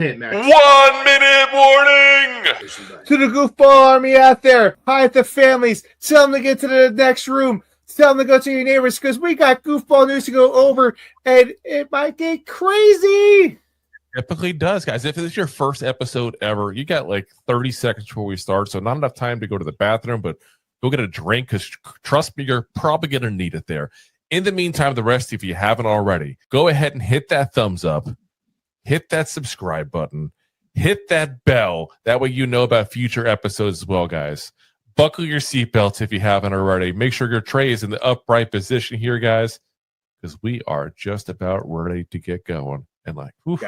Hey, Max. 1 minute warning To the goofball army out there. Hi at the families. Tell them to get to the next room. Tell them to go to your neighbors because we got goofball news to go over and it might get crazy. Typically does, guys. If it's your first episode ever, you got like 30 seconds before we start, so not enough time to go to the bathroom, but go get a drink because trust me, you're probably going to need it there. In the meantime, the rest, if you haven't already, go ahead and hit that thumbs up, hit that subscribe button, hit that bell. That way you know about future episodes as well, guys. Buckle your seatbelts if you haven't already. Make sure your tray is in the upright position here, guys, because we are just about ready to get going. And like, oof.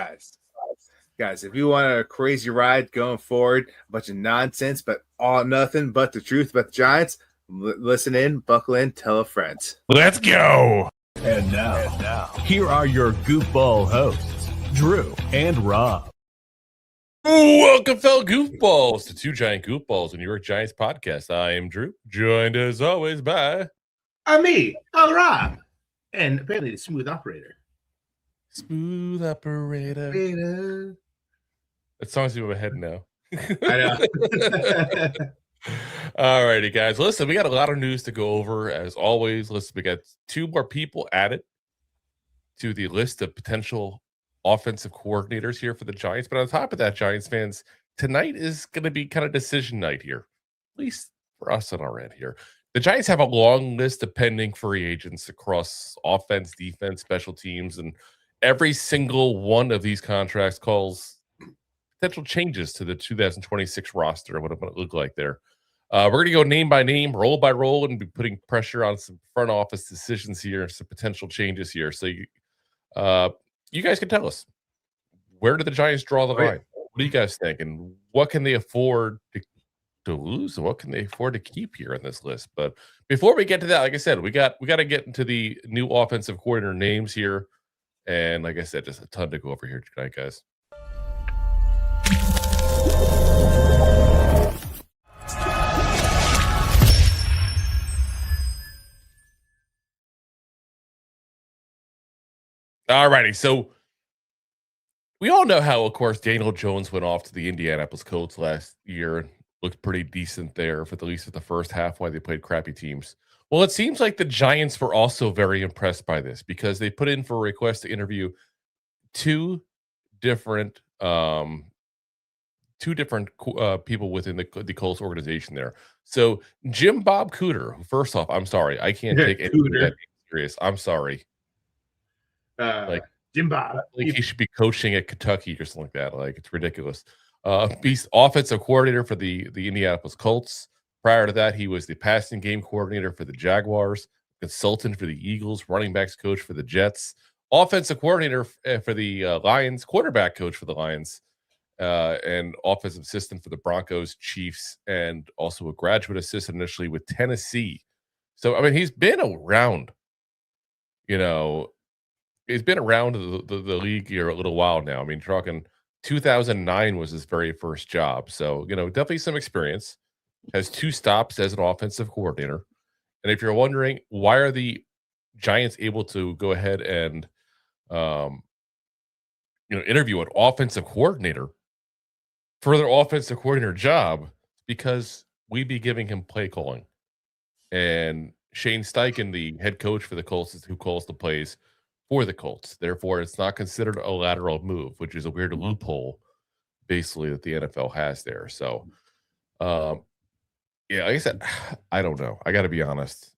Guys, if you want a crazy ride going forward, a bunch of nonsense, but all nothing but the truth about the Giants, listen in, buckle in, tell a friend. Let's go. And now, here are your goofball hosts, Drew and Rob. Welcome, fellow goofballs, to Two Giant Goofballs, a New York Giants podcast. I am Drew, joined as always by... Me, Rob, and apparently the smooth operator. Smooth operator. That song's in my head now. I know. All righty, guys. Listen, we got a lot of news to go over, as always. Listen, we got two more people added to the list of potential offensive coordinators here for the Giants. But on top of that, Giants fans, tonight is going to be kind of decision night here, at least for us on our end here. The Giants have a long list of pending free agents across offense, defense, special teams, and every single one of these contracts calls potential changes to the 2026 roster and what it might look like there. We're going to go name by name, role by role, and be putting pressure on some front office decisions here, some potential changes here. So you guys can tell us, where do the Giants draw the line? What do you guys think? And what can they afford to lose? And what can they afford to keep here in this list? But before we get to that, like I said, we got to get into the new offensive coordinator names here. And like I said, just a ton to go over here tonight, guys. All righty, so we all know how, of course, Daniel Jones went off to the Indianapolis Colts last year and looked pretty decent there for at least for the first half while they played crappy teams. Well, it seems like the Giants were also very impressed by this because they put in for a request to interview two different people within the Colts organization there. So Jim Bob Cooter, who, first off, I'm sorry, I can't take anything that serious. I'm sorry. Jim Bob, like he should be coaching at Kentucky or something like that. Like, it's ridiculous. He's offensive coordinator for the Indianapolis Colts. Prior to that, he was the passing game coordinator for the Jaguars, consultant for the Eagles, running backs coach for the Jets, offensive coordinator for the Lions, quarterback coach for the Lions, and offensive assistant for the Broncos, Chiefs, and also a graduate assistant initially with Tennessee. So, I mean, he's been around, he's been around the league here a little while now. I mean, talking 2009 was his very first job. So, definitely some experience. Has 2 stops as an offensive coordinator. And if you're wondering, why are the Giants able to go ahead and, interview an offensive coordinator for their offensive coordinator job? Because we'd be giving him play calling. And Shane Steichen, the head coach for the Colts, is who calls the plays for the Colts. Therefore, it's not considered a lateral move, which is a weird loophole, basically, that the NFL has there. So, yeah, like I said, I don't know. I got to be honest.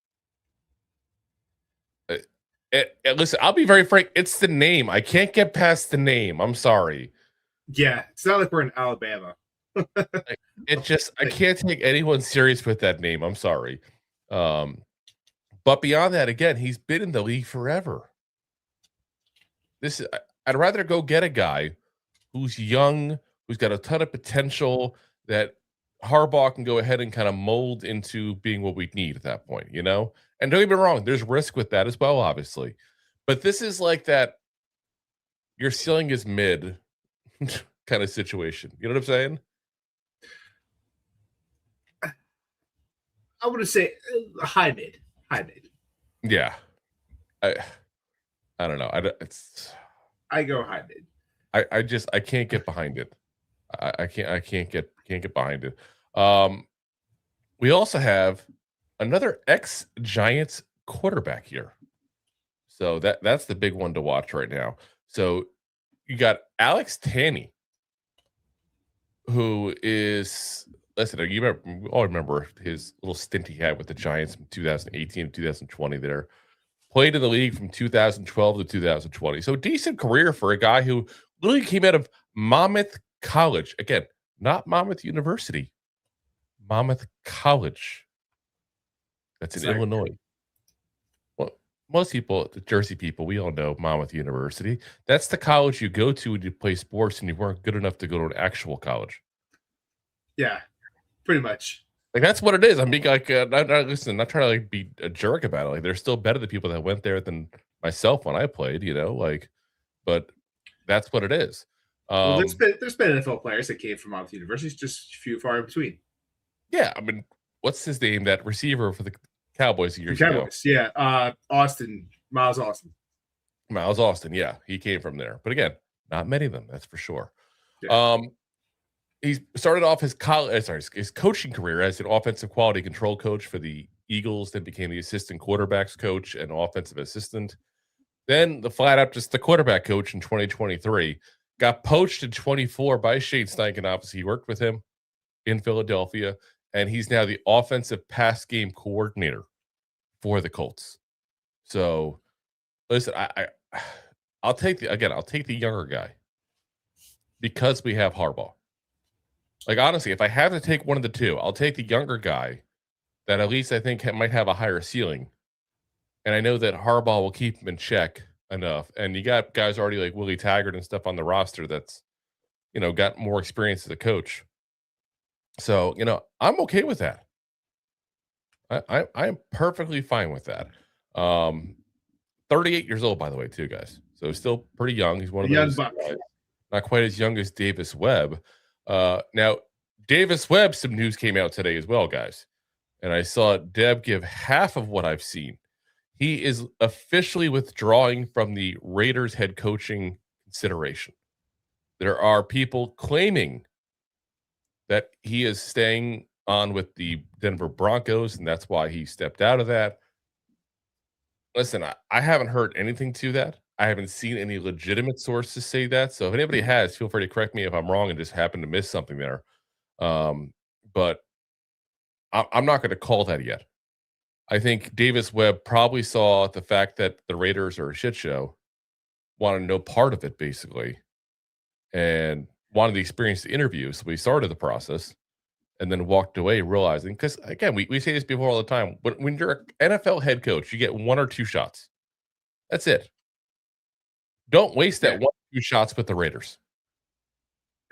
Listen, I'll be very frank. It's the name. I can't get past the name. I'm sorry. Yeah, it's not like we're in Alabama. I can't take anyone serious with that name. I'm sorry. But beyond that, again, he's been in the league forever. I'd rather go get a guy who's young, who's got a ton of potential that Harbaugh can go ahead and kind of mold into being what we need at that point, And don't get me wrong, there's risk with that as well, obviously. But this is like that your ceiling is mid kind of situation. You know what I'm saying? I would say high mid. Yeah. I don't know. I go high mid. I can't get behind it. I can't get behind it. We also have another ex-Giants quarterback here. So that's the big one to watch right now. So you got Alex Tanney, who is, listen, we all remember his little stint he had with the Giants from 2018 to 2020 there. Played in the league from 2012 to 2020. So decent career for a guy who literally came out of Monmouth College. Again, not Monmouth University, Monmouth College. That's in Illinois. Well, most people, the Jersey people, we all know Monmouth University. That's the college you go to when you play sports and you weren't good enough to go to an actual college. Yeah, pretty much. Like, that's what it is. I'm being like, not trying to like be a jerk about it. Like, they're still better than people that went there than myself when I played, like, but that's what it is. Well, there's been NFL players that came from Monmouth University, just few far in between. Yeah, I mean, what's his name? That receiver for the Cowboys years ago. Yeah, Miles Austin. Yeah, he came from there. But again, not many of them. That's for sure. Yeah. He started off his coaching career as an offensive quality control coach for the Eagles, then became the assistant quarterbacks coach and offensive assistant. Then the flat out just the quarterback coach in 2023. Got poached in 24 by Shane Steichen. Obviously, he worked with him in Philadelphia, and he's now the offensive pass game coordinator for the Colts. So, listen, I'll take the younger guy because we have Harbaugh. Like, honestly, if I have to take one of the two, I'll take the younger guy that at least I think might have a higher ceiling. And I know that Harbaugh will keep him in check enough. And you got guys already like Willie Taggart and stuff on the roster that's, got more experience as a coach. So, I'm okay with that. I'm perfectly fine with that. 38 years old, by the way, too, guys. So still pretty young. He's one of those guys, not quite as young as Davis Webb. Now, Davis Webb, some news came out today as well, guys. And I saw Deb give half of what I've seen. He is officially withdrawing from the Raiders head coaching consideration. There are people claiming that he is staying on with the Denver Broncos, and that's why he stepped out of that. Listen, I haven't heard anything to that. I haven't seen any legitimate sources say that. So if anybody has, feel free to correct me if I'm wrong and just happen to miss something there. But I'm not going to call that yet. I think Davis Webb probably saw the fact that the Raiders are a shit show, wanted no part of it, basically, and wanted to experience the interview. So we started the process and then walked away realizing, because, again, we say this before all the time, when you're an NFL head coach, you get one or two shots. That's it. Don't waste that 1 or 2 shots with the Raiders.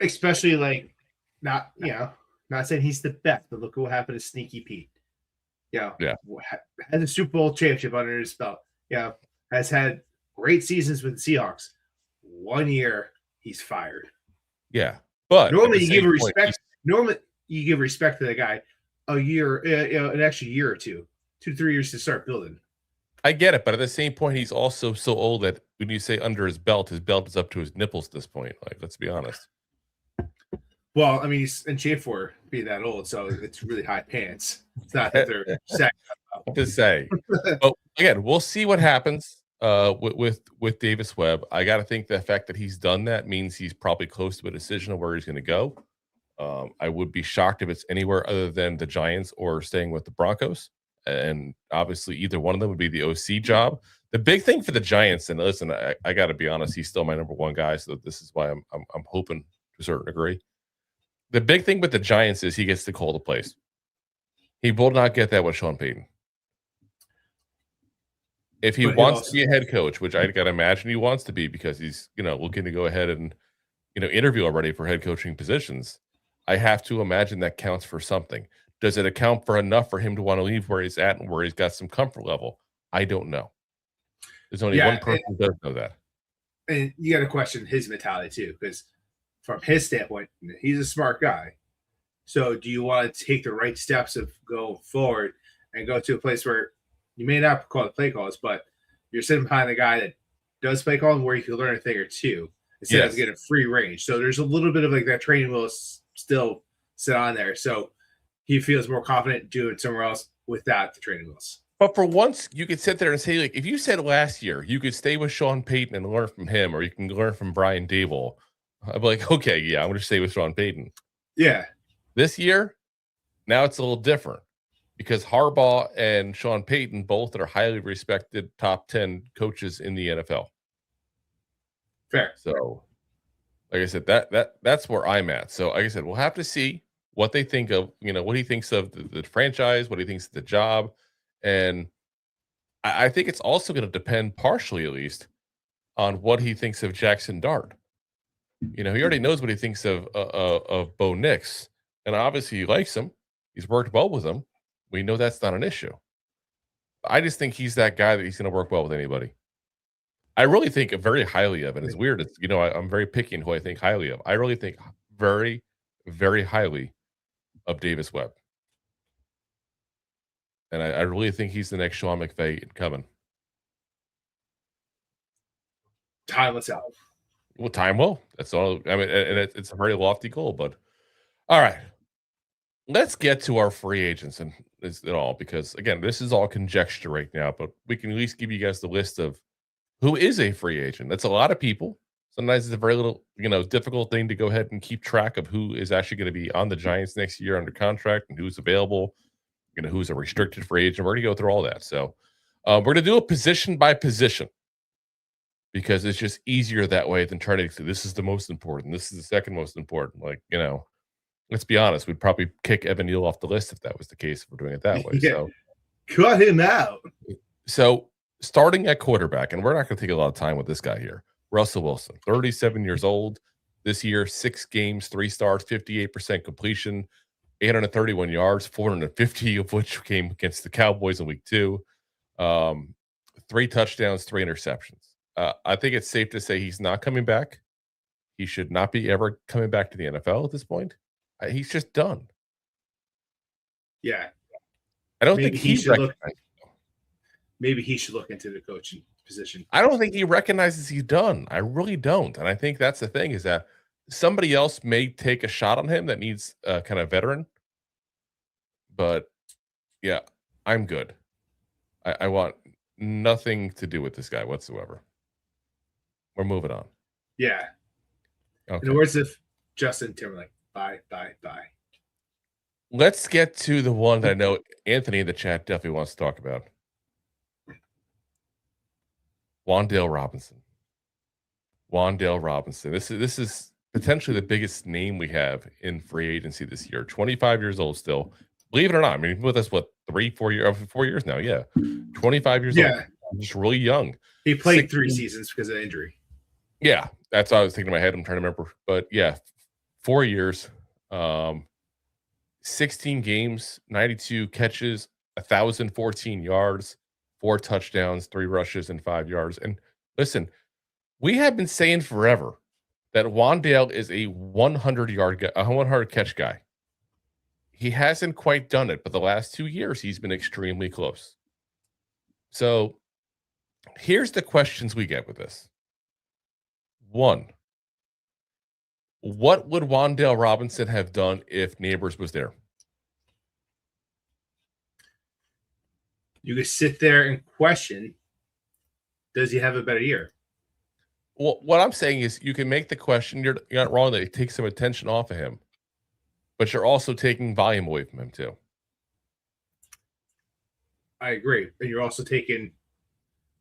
Especially not saying he's the best, but look at what happened to Sneaky Pete. Yeah. Has a Super Bowl championship under his belt. Yeah. Has had great seasons with the Seahawks. 1 year, he's fired. Yeah. But normally you give respect. Normally you give respect to the guy a year, an extra year or 2 to 3 years to start building. I get it, but at the same point, he's also so old that when you say under his belt is up to his nipples at this point. Like, let's be honest. Well, I mean, he's in shape for being that old, so it's really high pants. It's not that they're sacking up. I'm just saying. But again, we'll see what happens with Davis Webb. I got to think the fact that he's done that means he's probably close to a decision of where he's going to go. I would be shocked if it's anywhere other than the Giants or staying with the Broncos. And obviously, either one of them would be the OC job. The big thing for the Giants, and listen, I got to be honest, he's still my number one guy, so this is why I'm hoping to a certain degree. The big thing with the Giants is he gets to call the plays. He will not get that with Sean Payton. If he wants to be a head coach, which I got to imagine he wants to be because he's looking to go ahead and interview already for head coaching positions, I have to imagine that counts for something. Does it account for enough for him to want to leave where he's at and where he's got some comfort level? I don't know. There's only one person who does know that. And you got to question his mentality too, because from his standpoint, he's a smart guy. So do you want to take the right steps of go forward and go to a place where you may not call it play calls, but you're sitting behind a guy that does play calling where you can learn a thing or two instead of getting free range. So there's a little bit of like that training wheel still sit on there. So he feels more confident doing somewhere else without the training wheels. But for once, you could sit there and say, like, if you said last year you could stay with Sean Payton and learn from him, or you can learn from Brian Daboll, I'd be like, okay, yeah, I'm going to stay with Sean Payton. Yeah. This year, now it's a little different because Harbaugh and Sean Payton both are highly respected top 10 coaches in the NFL. Fair. So, like I said, that's where I'm at. So, like I said, we'll have to see what they think of, what he thinks of the franchise, what he thinks of the job. And I think it's also going to depend, partially at least, on what he thinks of Jackson Dart. He already knows what he thinks of Bo Nix, and obviously he likes him. He's worked well with him. We know that's not an issue. I just think he's that guy that he's going to work well with anybody. I really think very highly of, and it's weird. It's, I'm very picky in who I think highly of. I really think very, very highly of Davis Webb. And I really think he's the next Sean McVay coming. Time will tell. Well, time will. That's all. I mean, and it's a very lofty goal, but all right. Let's get to our free agents and all, because again, this is all conjecture right now, but we can at least give you guys the list of who is a free agent. That's a lot of people. Sometimes it's a very little, difficult thing to go ahead and keep track of who is actually going to be on the Giants next year under contract and who's available, who's a restricted free agent. We're going to go through all that. So we're going to do a position by position because it's just easier that way than trying to say this is the most important. This is the second most important. Let's be honest. We'd probably kick Evan Neal off the list if that was the case, if we're doing it that way. Yeah. So cut him out. So starting at quarterback, and we're not going to take a lot of time with this guy here. Russell Wilson, 37 years old. This year, 6 games, 3 starts, 58% completion, 831 yards, 450 of which came against the Cowboys in week 2. 3 touchdowns, 3 interceptions. I think it's safe to say he's not coming back. He should not be ever coming back to the NFL at this point. He's just done. Yeah. I don't think he should look. Maybe he should look into the coaching position. I don't think he recognizes he's done. I really don't. And I think that's the thing, is that somebody else may take a shot on him that needs a kind of veteran. But yeah, I'm good. I want nothing to do with this guy whatsoever. We're moving on. Yeah. Okay. In the words of Justin Timberlake, bye. Let's get to the one that I know Anthony in the chat definitely wants to talk about. Wan'Dale Robinson. This is potentially the biggest name we have in free agency this year. 25 years old still. Believe it or not. I mean, with us, 4 years now? Yeah. 25 years old. Just really young. He played 3 seasons because of injury. Yeah. That's what I was thinking in my head. I'm trying to remember. But yeah, 4 years. 16 games, 92 catches, 1,014 yards, 4 touchdowns, 3 rushes, and 5 yards. And listen, we have been saying forever that Wan'Dale is a 100 catch guy. He hasn't quite done it, but the last 2 years he's been extremely close. So here's the questions we get with this. 1, what would Wan'Dale Robinson have done if Neighbors was there? You could sit there and question, does he have a better year? Well, what I'm saying is you can make the question, you're not wrong that it takes some attention off of him, but you're also taking volume away from him too. I agree. And you're also taking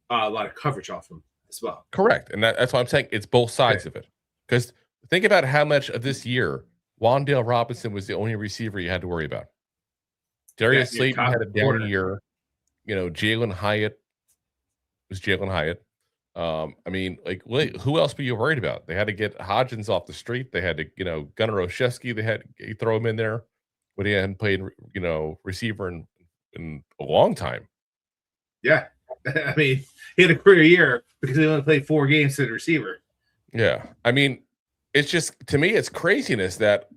a lot of coverage off him as well. Correct. And that's why I'm saying it's both sides of it. Because think about how much of this year Wan'Dale Robinson was the only receiver you had to worry about. Darius Slayton had a down year. Jalen Hyatt was Jalen Hyatt. I mean, who else were you worried about? They had to get Hodgins off the street. They had to, Gunnar Olszewski, they had to throw him in there, but he hadn't played, receiver in a long time. Yeah. I mean, he had a career year because he only played 4 games to the receiver. Yeah. I mean, it's just, to me, it's craziness that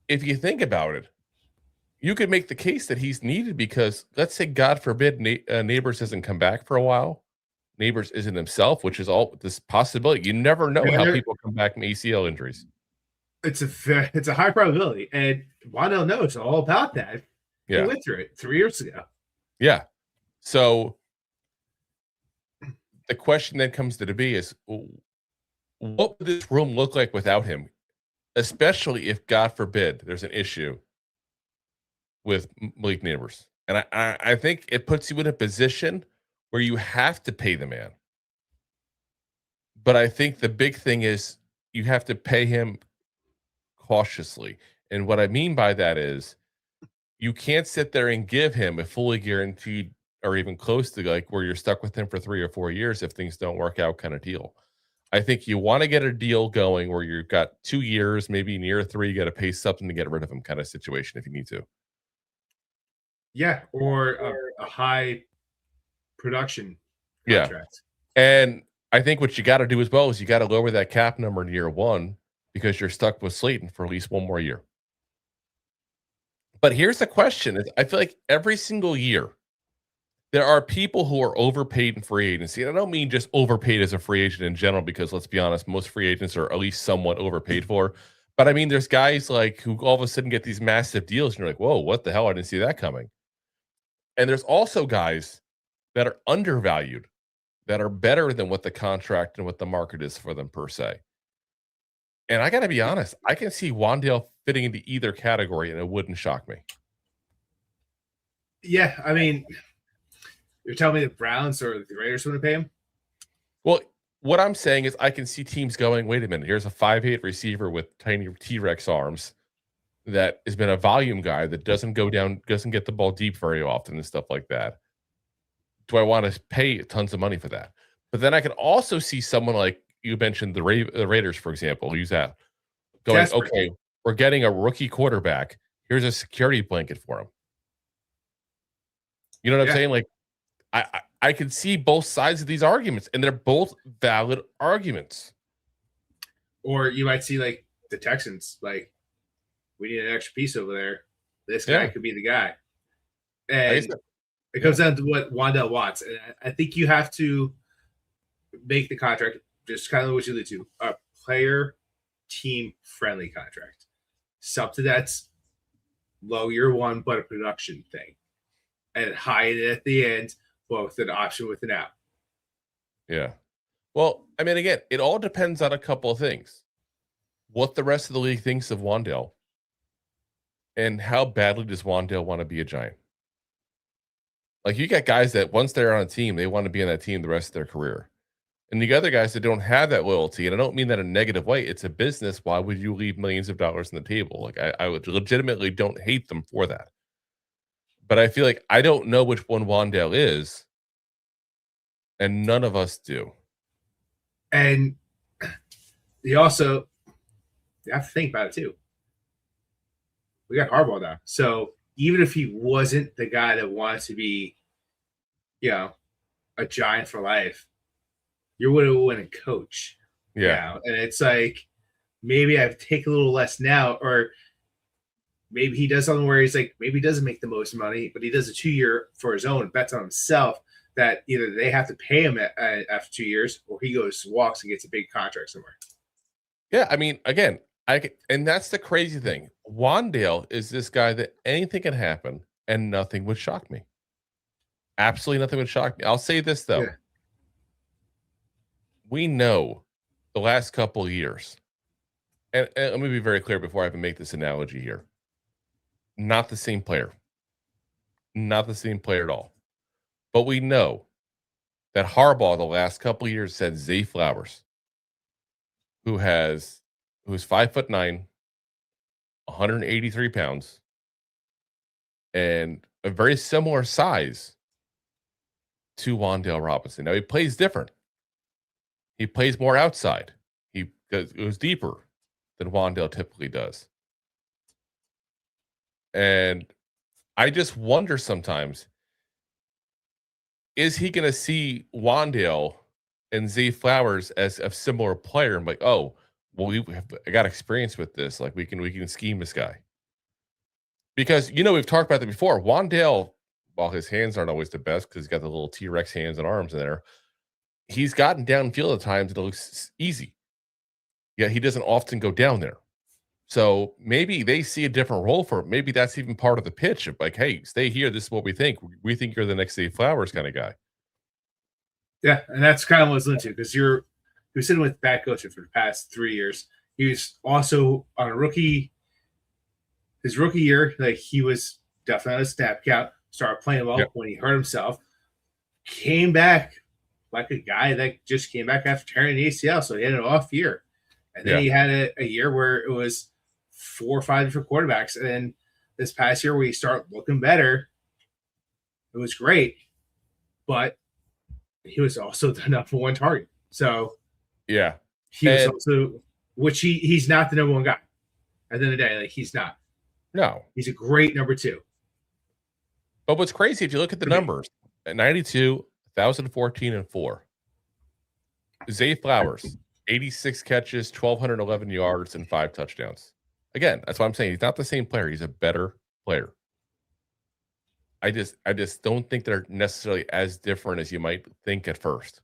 if you think about it, you could make the case that he's needed because, let's say, God forbid, Neighbors doesn't come back for a while. Neighbors isn't himself, which is all this possibility. You never know how people come back from ACL injuries. It's a high probability, and Wan'Dale knows all about that. Yeah. He went through it 3 years ago. Yeah. So the question then comes to be is, what would this room look like without him? Especially if, God forbid, there's an issue with Malik Neighbors. And I think it puts you in a position where you have to pay the man. But I think the big thing is you have to pay him cautiously. And what I mean by that is you can't sit there and give him a fully guaranteed or even close to like where you're stuck with him for 3 or 4 years if things don't work out kind of deal. I think you want to get a deal going where you've got 2 years, maybe in year 3, you got to pay something to get rid of him kind of situation if you need to. Yeah, or a high production contract. And I think what you got to do as well is you got to lower that cap number in year 1 because you're stuck with Slayton for at least 1 more year. But here's the question. I feel like every single year there are people who are overpaid in free agency. And I don't mean just overpaid as a free agent in general, because let's be honest, most free agents are at least somewhat overpaid for. But I mean, there's guys like who all of a sudden get these massive deals and you're like, whoa, what the hell? I didn't see that coming. And there's also guys that are undervalued, that are better than what the contract and what the market is for them per se. And I got to be honest, I can see Wan'Dale fitting into either category and it wouldn't shock me. Yeah, I mean, you're telling me the Browns or the Raiders want to pay him? Well, what I'm saying is I can see teams going, wait a minute, here's a 5'8" receiver with tiny T-Rex arms that has been a volume guy that doesn't go down, doesn't get the ball deep very often and stuff like that. Do I want to pay tons of money for that? But then I can also see someone like you mentioned, the Raiders, for example, use that. Going, okay, we're getting a rookie quarterback. Here's a security blanket for him. You know what I'm saying? Like, I can see both sides of these arguments, and they're both valid arguments. Or you might see like the Texans, like, we need an extra piece over there. This guy could be the guy. And it comes down to what Wan'Dale wants. And I think you have to make the contract just kind of what you lead to, a player team friendly contract. Something that's low year 1, but a production thing. And high at the end, but with an option with an out. Yeah. Well, I mean, again, it all depends on a couple of things. What the rest of the league thinks of Wan'Dale, and how badly does Wan'Dale want to be a Giant? Like, you got guys that once they're on a team, they want to be on that team the rest of their career. And the other guys that don't have that loyalty, and I don't mean that in a negative way, it's a business. Why would you leave millions of dollars on the table? Like, I would legitimately don't hate them for that. But I feel like I don't know which one Wan'Dale is, and none of us do. And you have to think about it too. We got Harbaugh now. So even if he wasn't the guy that wanted to be, a Giant for life, you're going to win a coach. Yeah. And it's like, maybe I take a little less now, or maybe he does something where he's like, maybe he doesn't make the most money, but he does a 2-year for his own, bets on himself, that either they have to pay him after 2 years, or he goes, walks and gets a big contract somewhere. Yeah. I mean, again, and that's the crazy thing. Wan'Dale is this guy that anything can happen and nothing would shock me. Absolutely nothing would shock me. I'll say this, though. Yeah. We know the last couple of years, and let me be very clear before I even make this analogy here. Not the same player. Not the same player at all. But we know that Harbaugh the last couple of years said Zay Flowers, who's 5'9", 183 pounds, and a very similar size to Wan'Dale Robinson. Now, he plays different. He plays more outside. He goes deeper than Wan'Dale typically does. And I just wonder sometimes, is he going to see Wan'Dale and Zay Flowers as a similar player and like, oh, well, I got experience with this. Like, we can scheme this guy. Because, we've talked about that before. Wan'Dale, while his hands aren't always the best because he's got the little T-Rex hands and arms in there, he's gotten downfield at times and it looks easy. Yeah, he doesn't often go down there. So maybe they see a different role for him. Maybe that's even part of the pitch of like, hey, stay here. This is what we think. We think you're the next Zay Flowers kind of guy. Yeah, and that's kind of what I was listening to, because you're sitting with bad coaching for the past 3 years. He was also on his rookie year, like he was definitely on a snap count, started playing well when he hurt himself, came back like a guy that just came back after tearing the ACL, so he had an off year. And then he had a year where it was 4 or 5 different quarterbacks. And then this past year where he started looking better, it was great. But he was also the number one target. So he was also, which he's not the number one guy. At the end of the day, like he's not. No. He's a great number 2. But what's crazy, if you look at the numbers, at 92, 1,014 and 4. Zay Flowers, 86 catches, 1,211 yards, and 5 touchdowns. Again, that's what I'm saying. He's not the same player. He's a better player. I just don't think they're necessarily as different as you might think at first.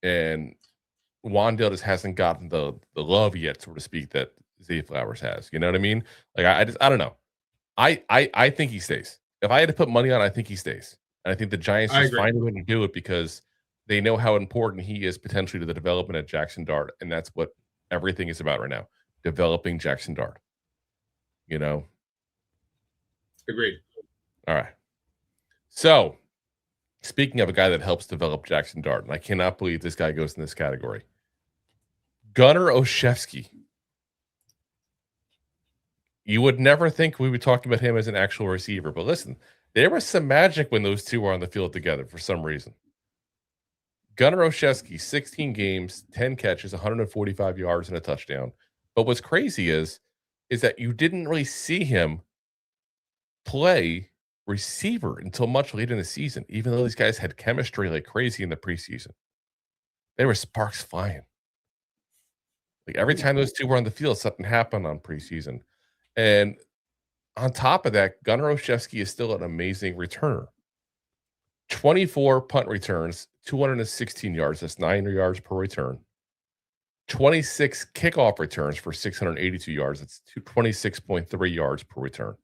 And Wan'Dale just hasn't gotten the love yet, so to speak, that Zay Flowers has. You know what I mean? Like I don't know. I think he stays. If I had to put money on, I think he stays. And I think the Giants just find a way to do it because they know how important he is potentially to the development of Jackson Dart, and that's what everything is about right now: developing Jackson Dart. You know. Agreed. All right. So, speaking of a guy that helps develop Jackson Dart, and I cannot believe this guy goes in this category, Gunnar Olszewski. You would never think we would talk about him as an actual receiver, but listen, there was some magic when those two were on the field together for some reason. Gunnar Olszewski, 16 games, 10 catches, 145 yards, and a touchdown. But what's crazy is that you didn't really see him play receiver until much later in the season, even though these guys had chemistry like crazy in the preseason. There were sparks flying. Like every time those two were on the field, something happened on preseason. And on top of that, Gunnar Olszewski is still an amazing returner. 24 punt returns, 216 yards. That's 9 yards per return. 26 kickoff returns for 682 yards. That's 26.3 yards per return.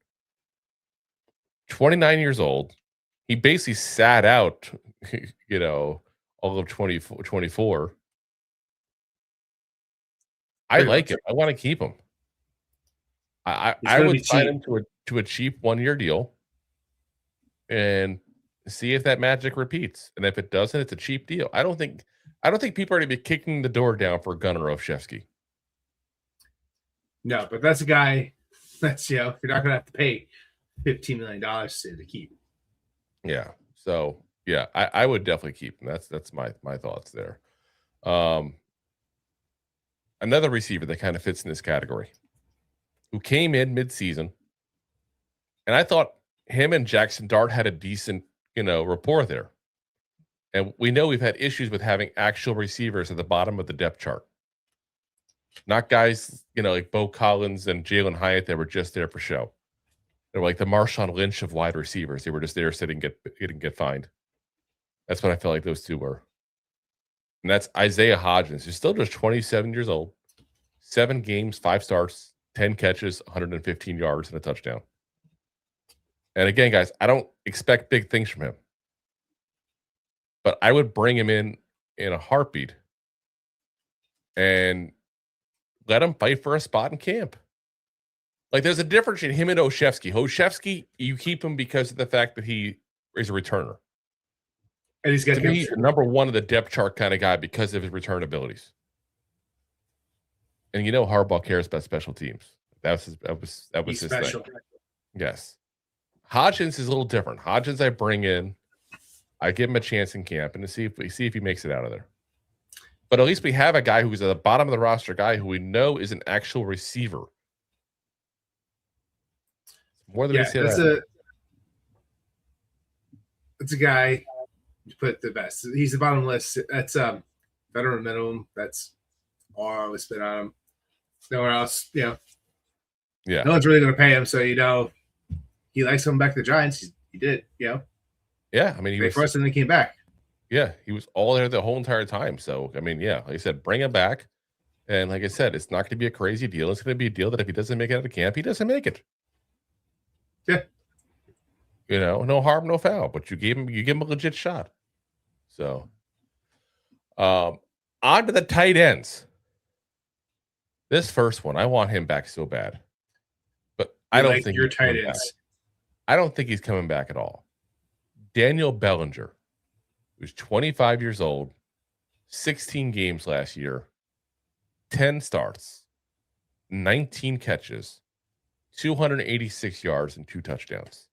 29 years old. He basically sat out, all of 24. I like it. I want to keep him. I would sign him to a cheap 1-year deal and see if that magic repeats. And if it doesn't, it's a cheap deal. I don't think people are going to be kicking the door down for Gunnar Olszewski. No, but that's a guy that's, you're not going to have to pay $15 million to keep. Yeah. So yeah, I would definitely keep him. That's my thoughts there. Another receiver that kind of fits in this category, who came in mid-season, and I thought him and Jackson Dart had a decent, rapport there. And we know we've had issues with having actual receivers at the bottom of the depth chart. Not guys, like Bo Collins and Jalen Hyatt that were just there for show. They were like the Marshawn Lynch of wide receivers. They were just there sitting, get fined. That's what I felt like those two were. And that's Isaiah Hodgins, who's still just 27 years old, 7 games, 5 starts, 10 catches, 115 yards, and a touchdown. And again, guys, I don't expect big things from him. But I would bring him in a heartbeat and let him fight for a spot in camp. Like, there's a difference in him and Olszewski. Olszewski, you keep him because of the fact that he is a returner. And he's got to me, he's number one of the depth chart kind of guy because of his return abilities. And Harbaugh cares about special teams. That was his special thing. Yes. Hodgins is a little different. Hodgins, I bring in, I give him a chance in camp and to see if he makes it out of there. But at least we have a guy who's at the bottom of the roster, guy who we know is an actual receiver. More than we say that. It's a guy you put the best. He's the bottom list. That's veteran minimum. That's all I would spit on him. Nowhere else, Yeah. No one's really going to pay him, so he likes coming back to the Giants. He did, Yeah, I mean, he was first and then he came back. Yeah, he was all there the whole entire time. So, I mean, yeah, like I said, bring him back. And like I said, it's not going to be a crazy deal. It's going to be a deal that if he doesn't make it out of camp, he doesn't make it. Yeah. You know, no harm, no foul. But you give him a legit shot. So, on to the tight ends. This first one, I want him back so bad. But I don't think your tight ends. I don't think he's coming back at all. Daniel Bellinger, who's 25 years old, 16 games last year, 10 starts, 19 catches, 286 yards, and 2 touchdowns.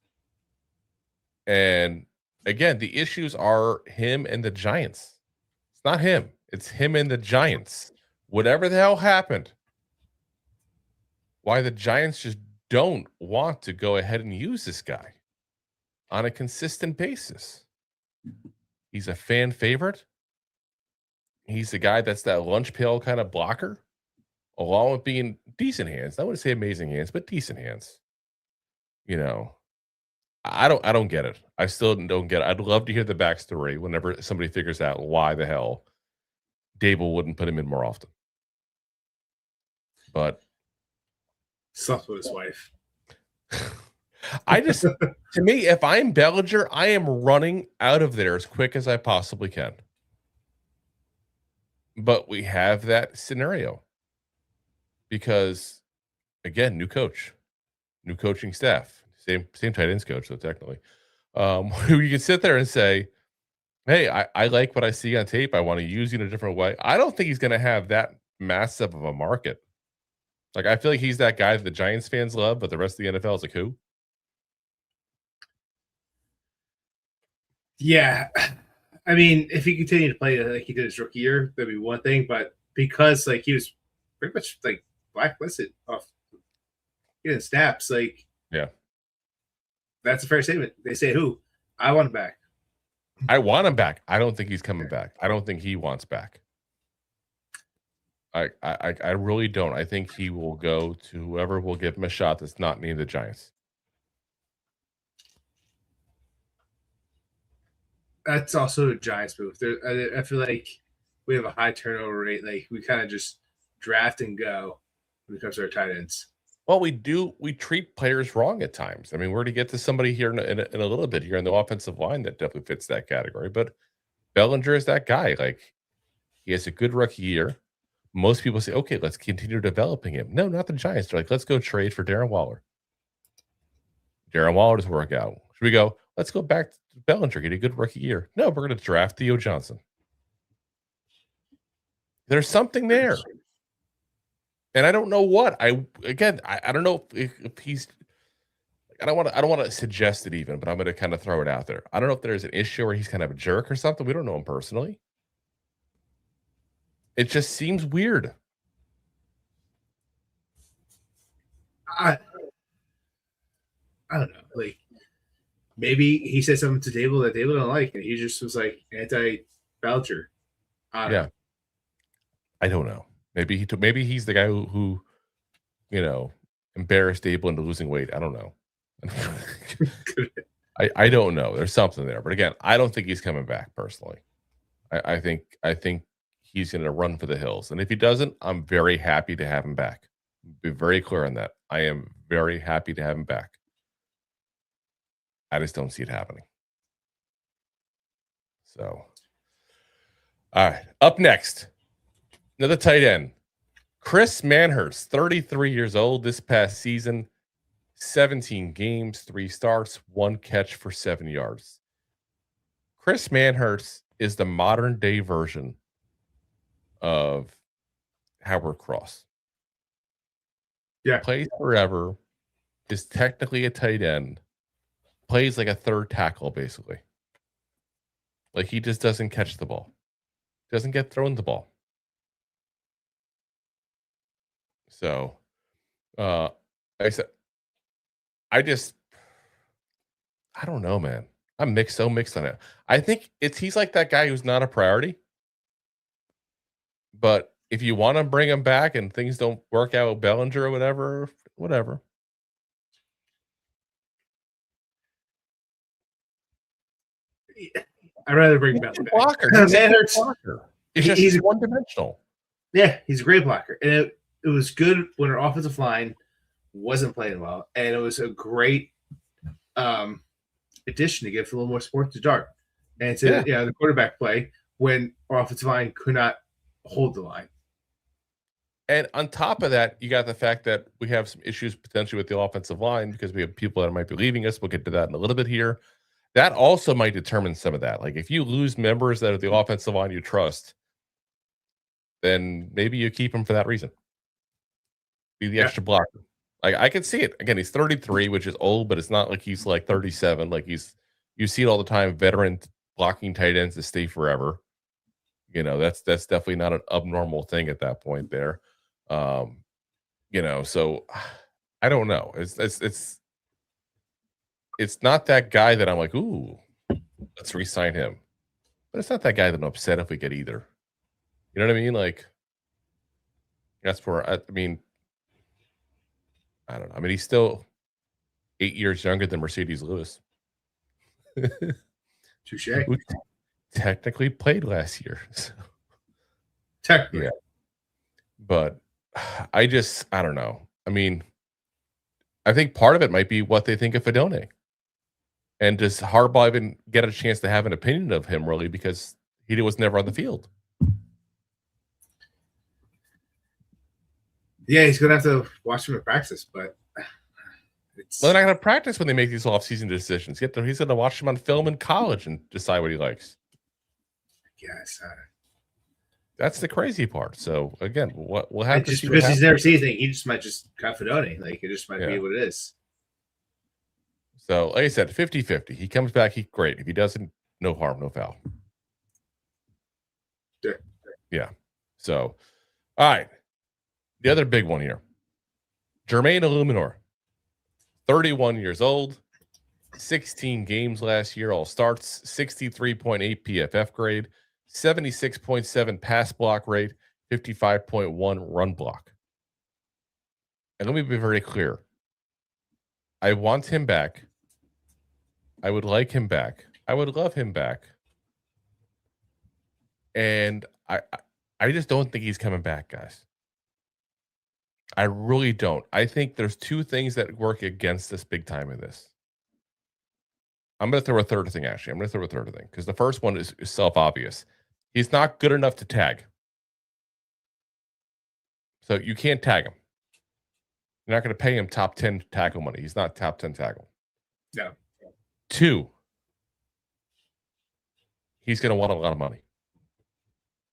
And again, the issues are him and the Giants. It's not him. It's him and the Giants. Whatever the hell happened, why the Giants just don't want to go ahead and use this guy on a consistent basis. He's a fan favorite. He's the guy that's that lunch pail kind of blocker, along with being decent hands. I wouldn't say amazing hands, but decent hands. You know, I don't get it. I still don't get it. I'd love to hear the backstory whenever somebody figures out why the hell Dable wouldn't put him in more often. But slept with his wife. I just, to me, if I'm Bellinger, I am running out of there as quick as I possibly can. But we have that scenario because, again, new coach, new coaching staff, same tight ends coach, though technically, you can sit there and say, "Hey, I like what I see on tape. I want to use you in a different way." I don't think he's going to have that massive of a market. Like, I feel like he's that guy that the Giants fans love, but the rest of the NFL is like, who? Yeah. I mean, if he continued to play like he did his rookie year, that'd be one thing. But because like he was pretty much like blacklisted off getting snaps, like yeah, that's a fair statement. They say who? I want him back. I want him back. I don't think he's coming back. I don't think he wants back. I really don't. I think he will go to whoever will give him a shot that's not named the Giants. That's also a Giants move. I feel like we have a high turnover rate. Like we kind of just draft and go when it comes to our tight ends. Well, we do. We treat players wrong at times. I mean, we're to get to somebody here in a little bit here in the offensive line that definitely fits that category. But Bellinger is that guy. Like, he has a good rookie year. Most people say, okay, let's continue developing him. No, not the Giants. They're like, let's go trade for Darren Waller. Darren Waller doesn't work out. Should we go, let's go back to Bellinger, get a good rookie year? No, we're going to draft Theo Johnson. There's something there. And I don't know what. I don't know if he's, I don't want to suggest it even, but I'm going to kind of throw it out there. I don't know if there's an issue where he's kind of a jerk or something. We don't know him personally. It just seems weird. I don't know. Like, maybe he said something to Dable that Dable don't like, and he just was like anti-Belcher. Yeah. I don't know. Maybe he's the guy who you know, embarrassed Dable into losing weight. I don't know. I don't know. There's something there. But again, I don't think he's coming back personally. I think he's going to run for the hills. And if he doesn't, I'm very happy to have him back. Be very clear on that. I am very happy to have him back. I just don't see it happening. So, all right. Up next, another tight end. Chris Manhertz, 33 years old this past season, 17 games, 3 starts, 1 catch for 7 yards. Chris Manhertz is the modern day version of Howard Cross. Yeah. Plays forever, is technically a tight end, plays like a third tackle, basically. Like, he just doesn't catch the ball. Doesn't get thrown the ball. So, like I said, I don't know, man. I'm so mixed on it. I think he's like that guy who's not a priority. But if you want to bring him back and things don't work out with Bellinger or whatever. I'd rather bring Belton back. Blocker. Manhertz, It's just he's one-dimensional. Yeah, he's a great blocker. And it was good when our offensive line wasn't playing well. And it was a great addition to give a little more support to Dart. And to the quarterback play when our offensive line could not hold the line. And on top of that, you got the fact that we have some issues potentially with the offensive line because we have people that might be leaving us. We'll get to that in a little bit here. That also might determine some of that. Like if you lose members that are the offensive line you trust, then maybe you keep him for that reason. Be the extra blocker. Like I can see it. Again, he's 33, which is old, but it's not like he's like 37. Like you see it all the time, veteran blocking tight ends to stay forever. You know, that's definitely not an abnormal thing at that point there. You know, so I don't know. It's not that guy that I'm like, ooh, let's re-sign him. But it's not that guy that I'm upset if we get either. You know what I mean? Like, that's where I mean, I don't know. I mean, he's still 8 years younger than Mercedes Lewis. Touche. Who technically played last year. So. Technically. Yeah. But I don't know. I mean, I think part of it might be what they think of Fedone. And does Harbaugh even get a chance to have an opinion of him, really, because he was never on the field? Yeah, he's going to have to watch him in practice, but they're not going to practice when they make these offseason decisions. He's going to watch him on film in college and decide what he likes. Yes. That's the crazy part. So, again, we'll have to see. Because he's never seen anything, he just might just cut Fedone. Like, it just might be what it is. So, like I said, 50-50. He comes back, he's great. If he doesn't, no harm, no foul. Sure. Yeah. So, all right. The other big one here. Jermaine Eluemunor, 31 years old, 16 games last year, all starts, 63.8 PFF grade, 76.7 pass block rate, 55.1 run block. And let me be very clear. I want him back. I would like him back. I would love him back. And I just don't think he's coming back, guys. I really don't. I think there's two things that work against us big time in this. I'm going to throw a third thing, actually. I'm going to throw a third thing because the first one is self-obvious. He's not good enough to tag. So you can't tag him. You're not going to pay him top 10 tackle money. He's not top 10 tackle. No. 2, he's going to want a lot of money.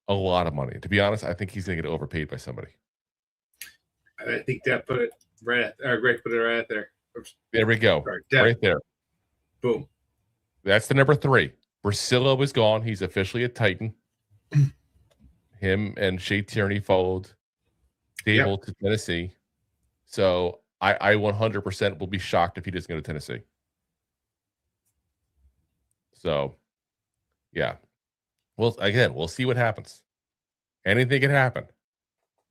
A lot of money. To be honest, I think he's going to get overpaid by somebody. I think that put it right at, Greg put it right out there. Oops. There we go. Sorry, right there. Boom. That's the number 3. Brasillo is gone. He's officially a Titan. Him and Shea Tierney followed Dable to Tennessee. So I 100% will be shocked if he doesn't go to Tennessee. So, yeah. Well, again, we'll see what happens. Anything can happen.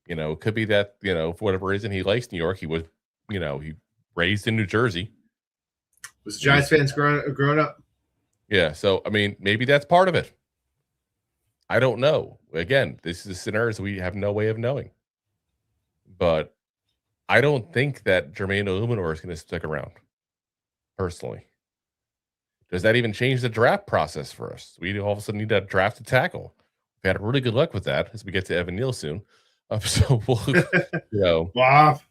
You know, it could be that, you know, for whatever reason, he likes New York. He was, you know, he raised in New Jersey. Was Giants fans growing up? Yeah. So, I mean, maybe that's part of it. I don't know. Again, this is scenarios we have no way of knowing. But I don't think that Jermaine Eluemunor is going to stick around, personally. Does that even change the draft process for us? We all of a sudden need to draft a tackle. We've had really good luck with that as we get to Evan Neal soon. So we'll, you know, wow.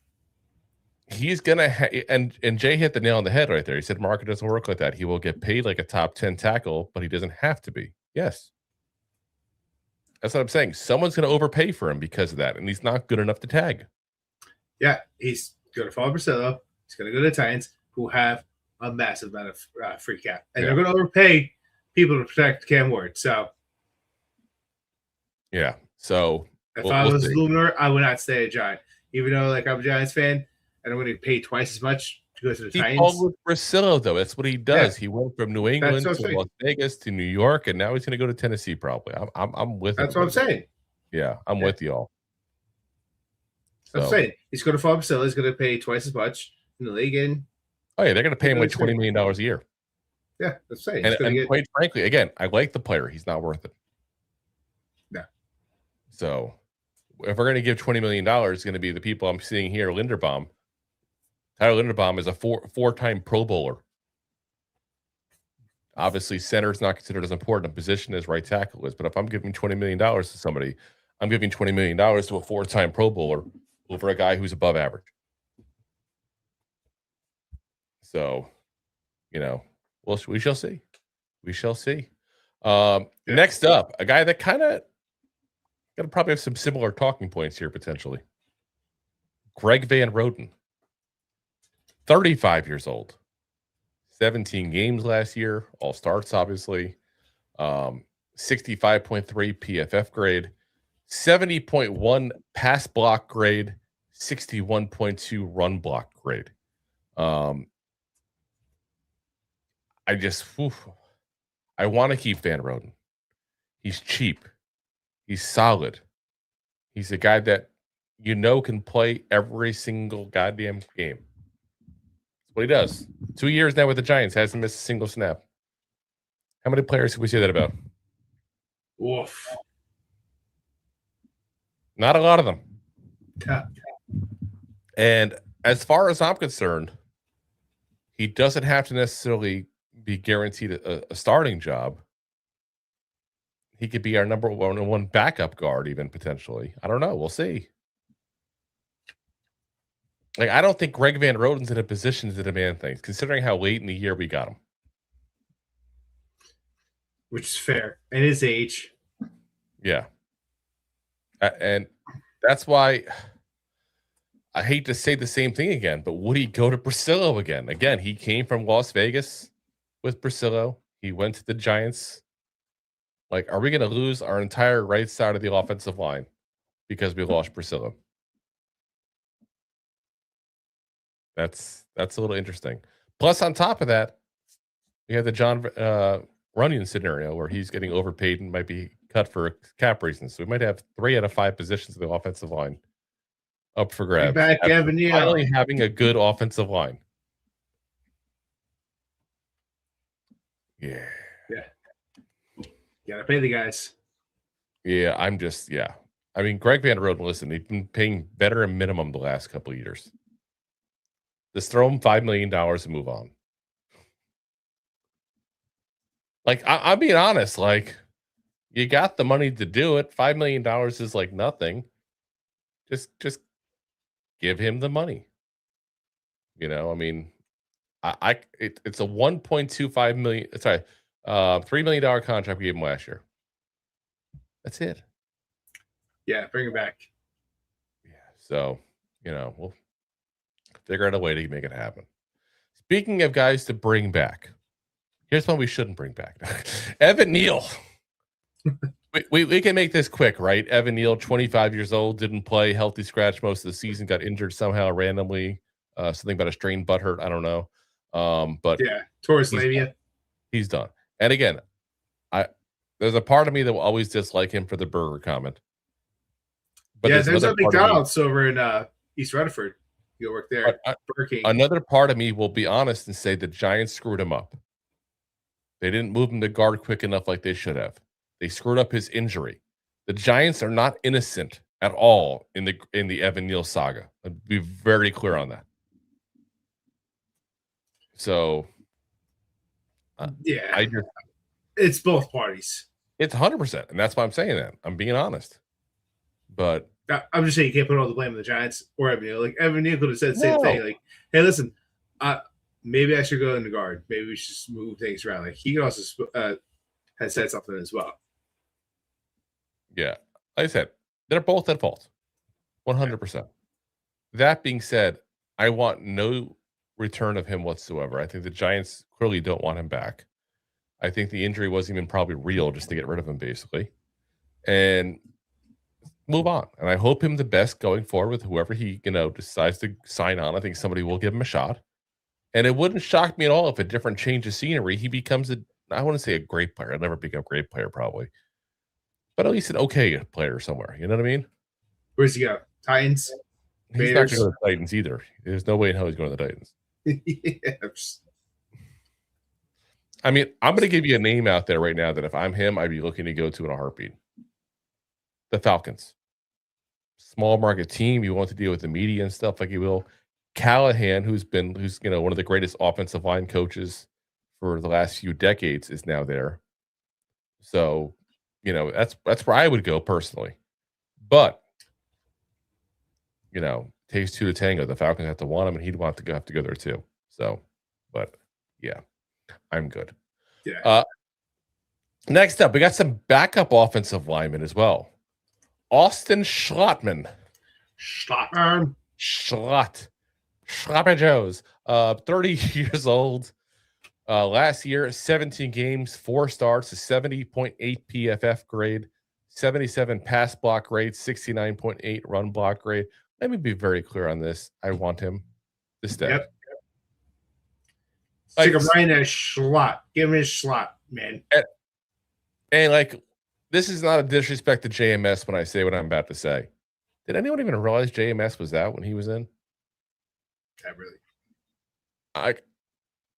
He's gonna and Jay hit the nail on the head right there. He said market doesn't work like that. He will get paid like a top 10 tackle, but he doesn't have to be. Yes, that's what I'm saying. Someone's going to overpay for him because of that, and he's not good enough to tag. Yeah, he's going to follow Brasillo. He's going to go to the Titans, who have a massive amount of free cap, and they're going to overpay people to protect Cam Ward. So, yeah. So if I was Eluemunor, I would not stay a Giant, even though like I'm a Giants fan, and I'm going to pay twice as much to go to the Titans. He called with Brasillo, though. That's what he does. Yeah. He went from New England to Las Vegas to New York, and now he's going to go to Tennessee. Probably. I'm with. That's what I'm saying. Yeah, I'm with you all. So. I'm saying he's going to follow Brasillo. He's going to pay twice as much in the league. And oh yeah, they're going to pay him like $20 million a year. Yeah, that's right. And quite frankly, again, I like the player. He's not worth it. No. So if we're going to give $20 million, it's going to be the people I'm seeing here. Linderbaum. Tyler Linderbaum is a four-time Pro Bowler. Obviously, center is not considered as important a position as right tackle is. But if I'm giving $20 million to somebody, I'm giving $20 million to a four-time Pro Bowler over a guy who's above average. So, we shall see. We shall see. Next up, a guy that kind of going to probably have some similar talking points here potentially. Greg Van Roten, 35 years old, 17 games last year, all starts obviously, 65.3 PFF grade, 70.1 pass block grade, 61.2 run block grade. I want to keep Van Roten. He's cheap. He's solid. He's a guy that can play every single goddamn game. That's what he does. 2 years now with the Giants, hasn't missed a single snap. How many players can we say that about? Woof. Not a lot of them. Yeah. And as far as I'm concerned, he doesn't have to necessarily be guaranteed a starting job. He could be our number one backup guard, even potentially. I don't know. We'll see. I don't think Greg Van Roten's in a position to demand things, considering how late in the year we got him. Which is fair. And his age. Yeah. And that's why I hate to say the same thing again, but would he go to Brasillo again? Again, he came from Las Vegas with Brasillo. He went to the Giants. Are we going to lose our entire right side of the offensive line because we lost Brasillo? That's a little interesting. Plus, on top of that, we have the John Runyon scenario where he's getting overpaid and might be cut for cap reasons. So we might have 3 out of 5 positions of the offensive line up for grabs. Back Evan Neal. Finally having a good offensive line. Yeah. Gotta pay the guys. Yeah, I mean, Greg Van Roten, listen, he's been paying veteran minimum the last couple of years. Just throw him $5 million and move on. I'm being honest, you got the money to do it. $5 million is nothing. Just give him the money. It's a $1.25 million. Sorry. $3 million contract we gave him last year. That's it. Yeah, bring it back. Yeah, so we'll figure out a way to make it happen. Speaking of guys to bring back, here's one we shouldn't bring back. Evan Neal. we can make this quick, right? Evan Neal, 25 years old, didn't play, healthy scratch most of the season, got injured somehow randomly. Something about a strained butt hurt. I don't know. But tore his labia. He's done. And again, there's a part of me that will always dislike him for the burger comment. But there's a McDonald's over in East Rutherford. You'll work there. Burger King. Another part of me will be honest and say the Giants screwed him up. They didn't move him to guard quick enough like they should have. They screwed up his injury. The Giants are not innocent at all in the Evan Neal saga. I'd be very clear on that. So it's both parties. It's 100%, and that's why I'm saying that. I'm being honest. But I'm just saying you can't put all the blame on the Giants or Evan Neal. Evan Neal could have said the same thing. Hey, listen, maybe I should go in the guard. Maybe we should just move things around. He also had said something as well. Yeah. Like I said, they're both at fault. 100%. That being said, I want no return of him whatsoever. I think the Giants clearly don't want him back. I think the injury wasn't even probably real just to get rid of him, basically. And move on. And I hope him the best going forward with whoever he, decides to sign on. I think somebody will give him a shot. And it wouldn't shock me at all if a different change of scenery, he becomes I wouldn't say a great player. I'll never become a great player, probably. But at least an okay player somewhere. You know what I mean? Where's he go? Titans? He's not going to go to the Titans either. There's no way in hell he's going to the Titans. I mean, I'm going to give you a name out there right now that if I'm him, I'd be looking to go to in a heartbeat. The Falcons. Small market team. You want to deal with the media and stuff like you will. Callahan, who's one of the greatest offensive line coaches for the last few decades, is now there. So, that's where I would go personally. But, takes two to tango. The Falcons have to want him, and he'd have to go there too. So, but yeah, I'm good. Yeah. Next up, we got some backup offensive linemen as well. Austin Schlottmann. Schlottmann Joes. 30 years old. Last year, 17 games, 4 starts, a 70.8 PFF grade, 77 pass block grade, 69.8 run block grade. Let me be very clear on this. I want him to stay. Yep. Stick him right in that Schlott. Give him his Schlott, man. And this is not a disrespect to JMS when I say what I'm about to say. Did anyone even realize JMS was out when he was in? Not really.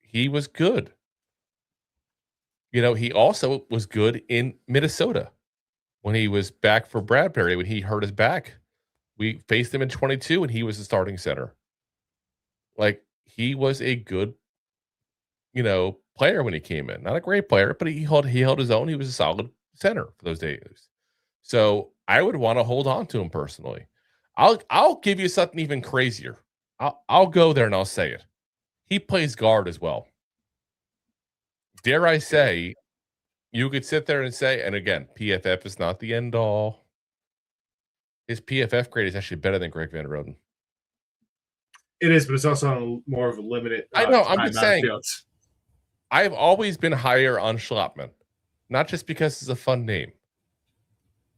He was good. He also was good in Minnesota when he was back for Bradbury, when he hurt his back. We faced him in 22 and he was the starting center. He was a good, player when he came in. Not a great player, but he held his own. He was a solid center for those days. So I would want to hold on to him personally. I'll give you something even crazier. I'll go there and I'll say it. He plays guard as well. Dare I say, you could sit there and say, and again, PFF is not the end all. His PFF grade is actually better than Greg Van Roten. It is, but it's also more of a limited. I know. I'm just saying. I've always been higher on Schlottmann, not just because it's a fun name,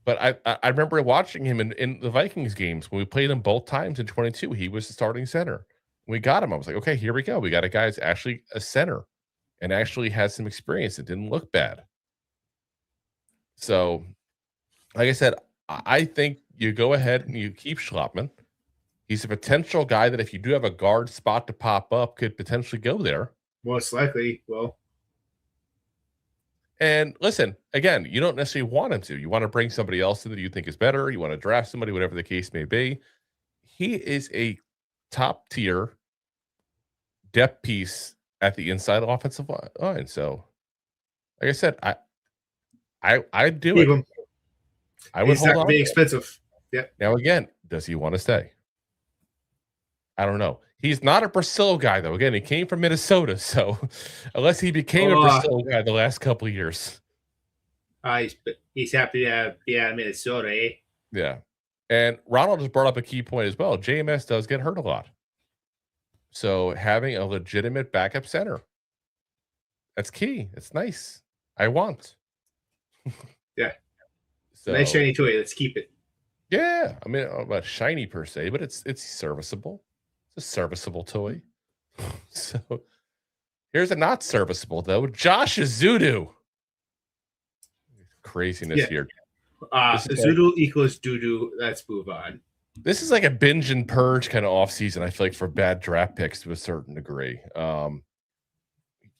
but I remember watching him in the Vikings games when we played him both times in 22. He was the starting center. When we got him, I was like, okay, here we go. We got a guy who's actually a center and actually has some experience. It didn't look bad. So, like I said, I think you go ahead and you keep Schlottmann. He's a potential guy that if you do have a guard spot to pop up, could potentially go there. Most likely, well. And listen, again, you don't necessarily want him to. You want to bring somebody else in that you think is better. You want to draft somebody, whatever the case may be. He is a top tier depth piece at the inside offensive line. So, like I said, I'd do Keep it. him. I would He's hold not on. going to be expensive. Yeah. Now, again, does he want to stay? I don't know. He's not a Brasil guy, though. Again, he came from Minnesota, so unless he became a Brasil guy the last couple of years. He's happy to be out of Minnesota, eh? Yeah. And Ronald just brought up a key point as well. JMS does get hurt a lot. So having a legitimate backup center, that's key. It's nice. I want. Yeah. So, nice shiny toy. Let's keep it. Yeah. I mean, I'm not shiny per se, but it's serviceable. It's a serviceable toy. So here's a not serviceable, though. Josh Ezeudu. Craziness here. Ezeudu equals doo-doo. Let's move on. This is like a binge and purge kind of offseason, I feel like, for bad draft picks to a certain degree.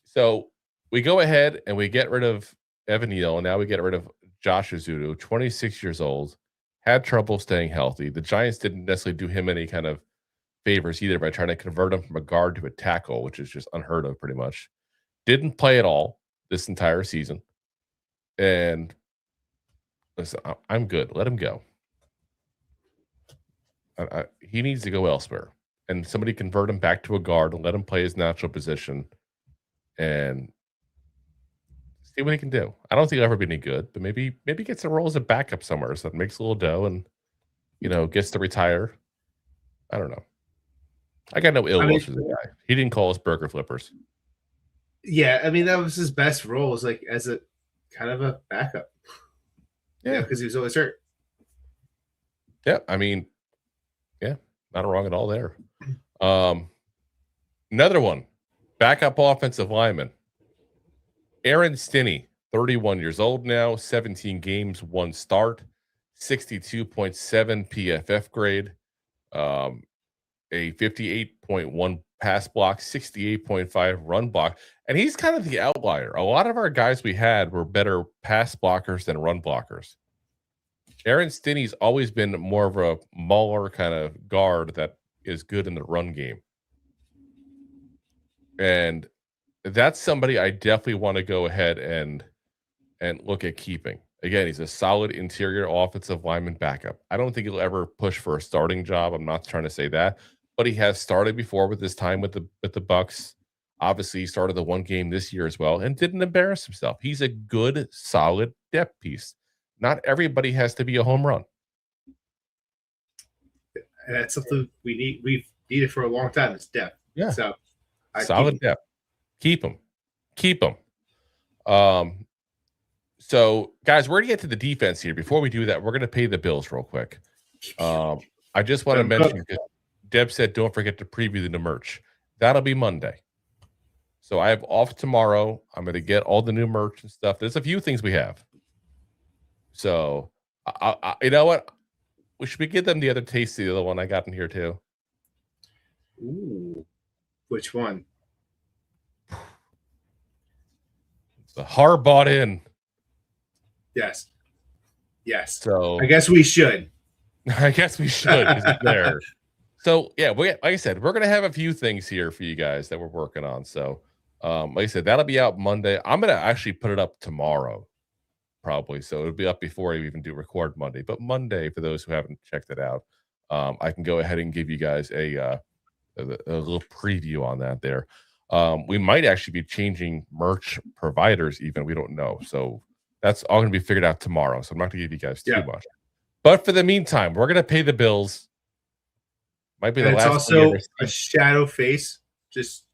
So we go ahead and we get rid of Evan Neal, and now we get rid of Josh Ezeudu, 26 years old, had trouble staying healthy. The Giants didn't necessarily do him any kind of favors either by trying to convert him from a guard to a tackle, which is just unheard of pretty much. Didn't play at all this entire season. And listen, I'm good. Let him go. He needs to go elsewhere. And somebody convert him back to a guard and let him play his natural position and see what he can do. I don't think he'll ever be any good, but maybe gets a role as a backup somewhere so that makes a little dough and, gets to retire. I don't know. I got no ill will for the guy. He didn't call us burger flippers. Yeah, I mean, that was his best role, was like as a kind of a backup. Yeah, because he was always hurt. Yeah, I mean, yeah, not wrong at all there. Another one, backup offensive lineman. Aaron Stinnie, 31 years old now, 17 games, 1 start, 62.7 PFF grade, a 58 68.1 pass block, 68.5 run block. And he's kind of the outlier. A lot of our guys we had were better pass blockers than run blockers. Aaron Stinnie's always been more of a mauler kind of guard that is good in the run game. And that's somebody I definitely want to go ahead and look at keeping. Again, he's a solid interior offensive lineman backup. I don't think he'll ever push for a starting job. I'm not trying to say that, but he has started before with his time with the Bucks. Obviously, he started the one game this year as well and didn't embarrass himself. He's a good, solid depth piece. Not everybody has to be a home run. And that's something we need. We've needed for a long time. It's depth. Yeah. So solid depth. Keep him. So, guys, we're going to get to the defense here. Before we do that, we're going to pay the bills real quick. I just want to mention, because Deb said don't forget to preview the merch. That'll be Monday. So I have off tomorrow. I'm going to get all the new merch and stuff. There's a few things we have. So, you know what? Should we give them the other taste of the other one I got in here too? Ooh. Which one? The hard bought in. Yes. So I guess we should. Because it's there. So yeah, like I said, we're gonna have a few things here for you guys that we're working on. So like I said, that'll be out Monday. I'm gonna actually put it up tomorrow, probably. So it'll be up before I even do record Monday. But Monday, for those who haven't checked it out, I can go ahead and give you guys a little preview on that there. We might actually be changing merch providers even. We don't know. So that's all going to be figured out tomorrow. So I'm not going to give you guys too much. But for the meantime, we're going to pay the bills. Might be the last. It's also a shadow face. Just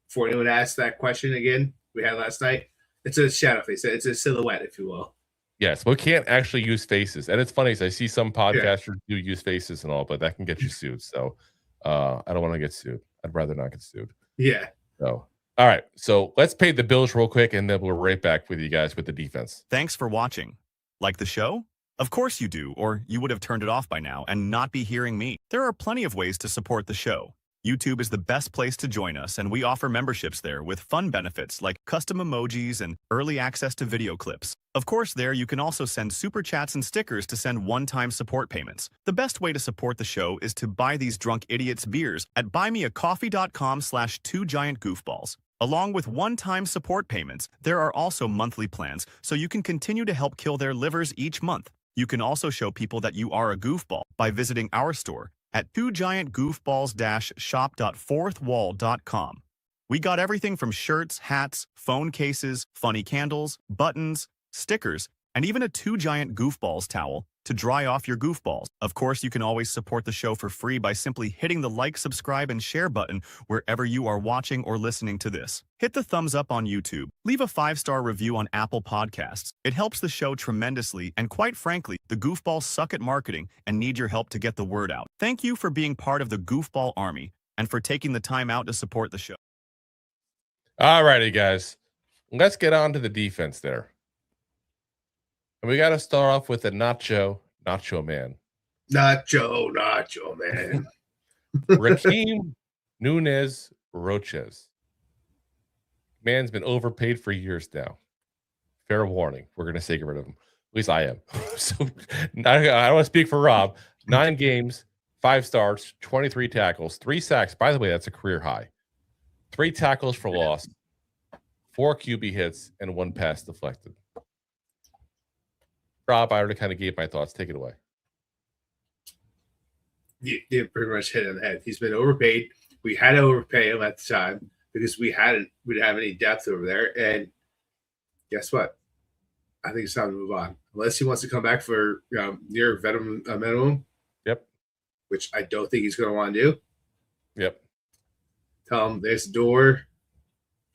for anyone asked that question again, we had last night. It's a shadow face. It's a silhouette, if you will. Yes, we can't actually use faces. And it's funny, because I see some podcasters do use faces and all, but that can get you sued. So I don't want to get sued. I'd rather not get sued. Yeah. So, all right. So let's pay the bills real quick, and then we'll right back with you guys with the defense. Thanks for watching. Like the show? Of course you do, or you would have turned it off by now and not be hearing me. There are plenty of ways to support the show. YouTube is the best place to join us, and we offer memberships there with fun benefits like custom emojis and early access to video clips. Of course, there you can also send super chats and stickers to send one-time support payments. The best way to support the show is to buy these drunk idiots beers at buymeacoffee.com/2giantgoofballs. Along with one-time support payments, there are also monthly plans, so you can continue to help kill their livers each month. You can also show people that you are a goofball by visiting our store at 2giantgoofballs-shop.fourthwall.com. We got everything from shirts, hats, phone cases, funny candles, buttons, stickers, and even a 2 Giant Goofballs towel to dry off your goofballs. Of course, you can always support the show for free by simply hitting the like, subscribe, and share button wherever you are watching or listening to this. Hit the thumbs up on YouTube. Leave a 5-star review on Apple Podcasts. It helps the show tremendously, and quite frankly, the goofballs suck at marketing and need your help to get the word out. Thank you for being part of the Goofball Army and for taking the time out to support the show. All righty, guys. Let's get on to the defense there. And we got to start off with the Nacho Man. Nacho Man. Rakeem Nunez-Roches. Man's been overpaid for years now. Fair warning. We're going to say get rid of him. At least I am. So I don't want to speak for Rob. 9 games, 5 starts, 23 tackles, 3 sacks. By the way, that's a career high. 3 tackles for loss, 4 QB hits, and 1 pass deflected. Rob, I already kind of gave my thoughts. Take it away. You pretty much hit it on the head. He's been overpaid. We had to overpay him at the time because we didn't have any depth over there. And guess what? I think it's time to move on. Unless he wants to come back for near veteran minimum. Yep. Which I don't think he's going to want to do. Yep. Tell him there's the door.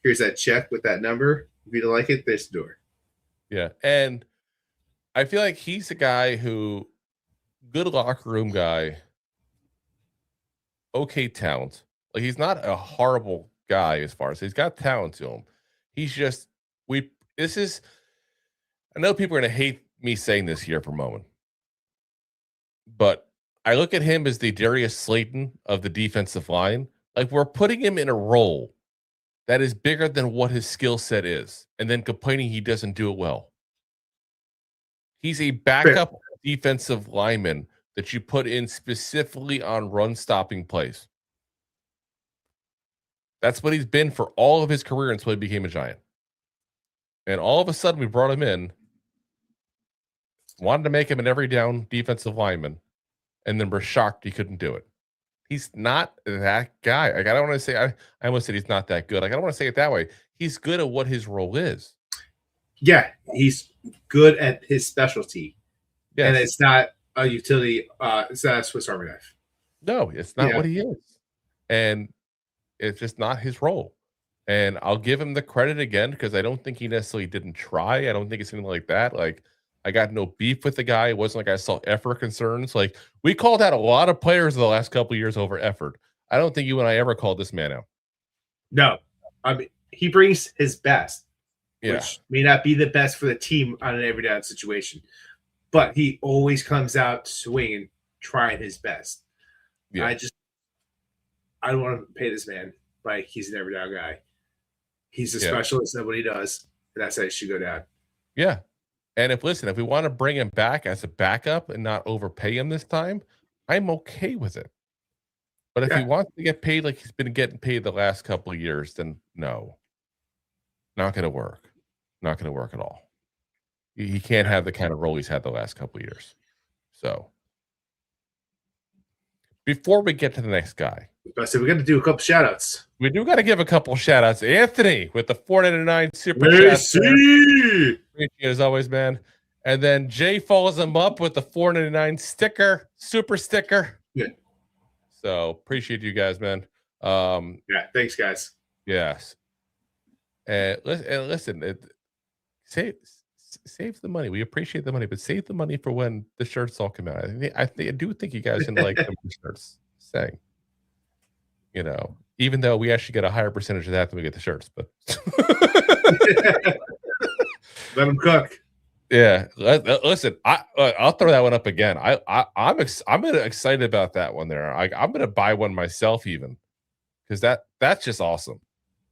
Here's that check with that number. If you don't like it, there's the door. Yeah. And I feel like he's a guy who, good locker room guy, okay talent. Like, he's not a horrible guy as far as he's got talent to him. He's just, I know people are going to hate me saying this here for a moment, but I look at him as the Darius Slayton of the defensive line. Like, we're putting him in a role that is bigger than what his skill set is, and then complaining he doesn't do it well. He's a backup defensive lineman that you put in specifically on run-stopping plays. That's what he's been for all of his career until he became a Giant. And all of a sudden, we brought him in, wanted to make him an every down defensive lineman, and then we're shocked he couldn't do it. He's not that guy. Like, I don't want to say, I almost said he's not that good. Like, I don't want to say it that way. He's good at what his role is. Yeah, he's good at his specialty. Yes. And it's not a utility, it's not a Swiss Army knife. No, it's not what he is. And it's just not his role. And I'll give him the credit again because I don't think he necessarily didn't try. I don't think it's anything like that. Like, I got no beef with the guy. It wasn't like I saw effort concerns. Like, we called out a lot of players in the last couple of years over effort. I don't think you and I ever called this man out. No. I mean, he brings his best, yeah, which may not be the best for the team on an every down situation. But he always comes out swinging, trying his best. Yeah. I don't want to pay this man like he's an every down guy. He's a specialist at what he does, and that's how he should go down. Yeah. And if we want to bring him back as a backup and not overpay him this time, I'm okay with it. But if he wants to get paid like he's been getting paid the last couple of years, then no. Not going to work. Not going to work at all. He can't have the kind of role he's had the last couple of years. So, before we get to the next guy, so we got to do a couple shout outs. We do got to give a couple shout outs. Anthony with the $4.99 super chat. Appreciate it as always, man. And then Jay follows him up with the $4.99 super sticker. Yeah. So appreciate you guys, man. Thanks, guys. Yes. And listen, save the money. We appreciate the money, but save the money for when the shirts all come out. I do think you guys gonna like the shirts. Saying, even though we actually get a higher percentage of that than we get the shirts, but let them cook. Yeah, listen, I'll throw that one up again. I'm excited about that one there. I'm gonna buy one myself even because that's just awesome.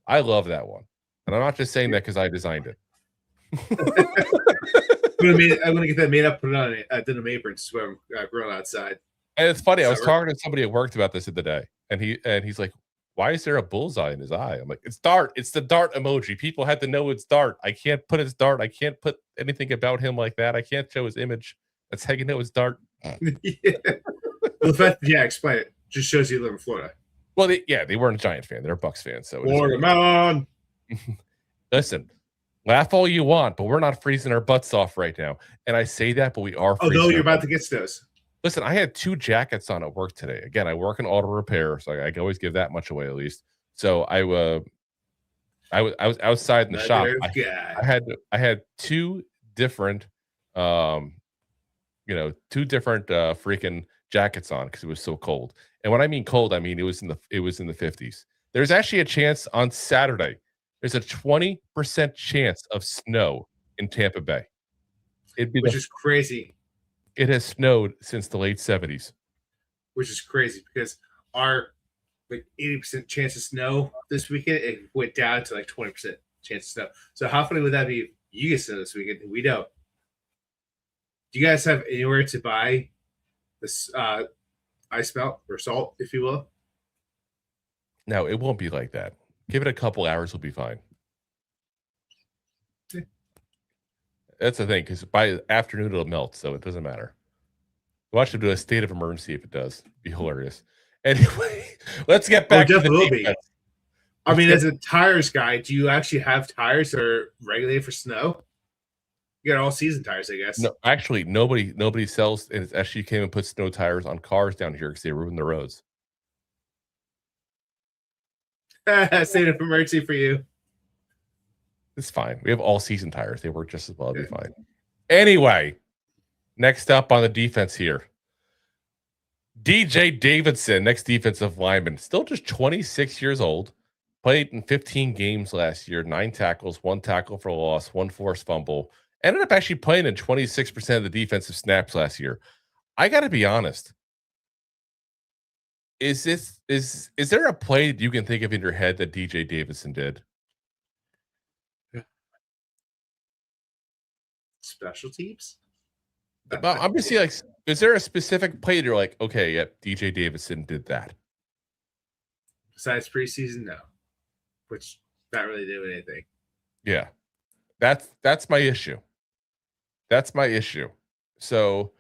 I love that one, and I'm not just saying that because I designed it. I'm gonna get that made up, put it on a denim apron, swim, grill outside. And it's funny. I was talking to somebody at work about this the other day, and he's like, "Why is there a bullseye in his eye?" I'm like, "It's Dart. It's the Dart emoji. People had to know it's Dart. I can't put his Dart. I can't put anything about him like that. I can't show his image. That's how you know it's Dart." Explain it. Just shows you live in Florida. Well, they weren't a Giant fan. They're a Bucks fan. So Watermelon. Listen, laugh all you want, but we're not freezing our butts off right now. And I say that, but we are. Oh no, you're about to get those. Listen, I had 2 jackets on at work today. Again, I work in auto repair, so I can always give that much away at least. So I was outside in the shop. I had 2 different, freaking jackets on because it was so cold. And when I mean cold, I mean it was in the 50s. There's actually a chance on Saturday. There's a 20% chance of snow in Tampa Bay. Which is crazy. It has snowed since the late 70s. Which is crazy because our 80% chance of snow this weekend, it went down to 20% chance of snow. So how funny would that be if you get snow this weekend? We don't. Do you guys have anywhere to buy this ice melt or salt, if you will? No, it won't be like that. Give it a couple hours, we'll be fine. Yeah. That's the thing, because by afternoon it'll melt, so it doesn't matter. Watch them do a state of emergency if it does. It'd be hilarious. Anyway, let's get back to the defense. I mean, as a tires guy, do you actually have tires that are regulated for snow? You got all season tires, I guess. No, actually, nobody sells, and it's actually came and put snow tires on cars down here because they ruin the roads. State of emergency for you. It's fine. We have all season tires. They work just as well. It'll be fine. Anyway, next up on the defense here. DJ Davidson, next defensive lineman. Still just 26 years old. Played in 15 games last year. 9 tackles, 1 tackle for loss, 1 forced fumble. Ended up actually playing in 26% of the defensive snaps last year. I got to be honest. is there a play that you can think of in your head that DJ Davidson did? Special teams? I'm just saying, like, is there a specific play that you're like, okay, yep, DJ Davidson did that? Besides preseason, no. Which not really doing anything. Yeah. That's my issue. That's my issue. So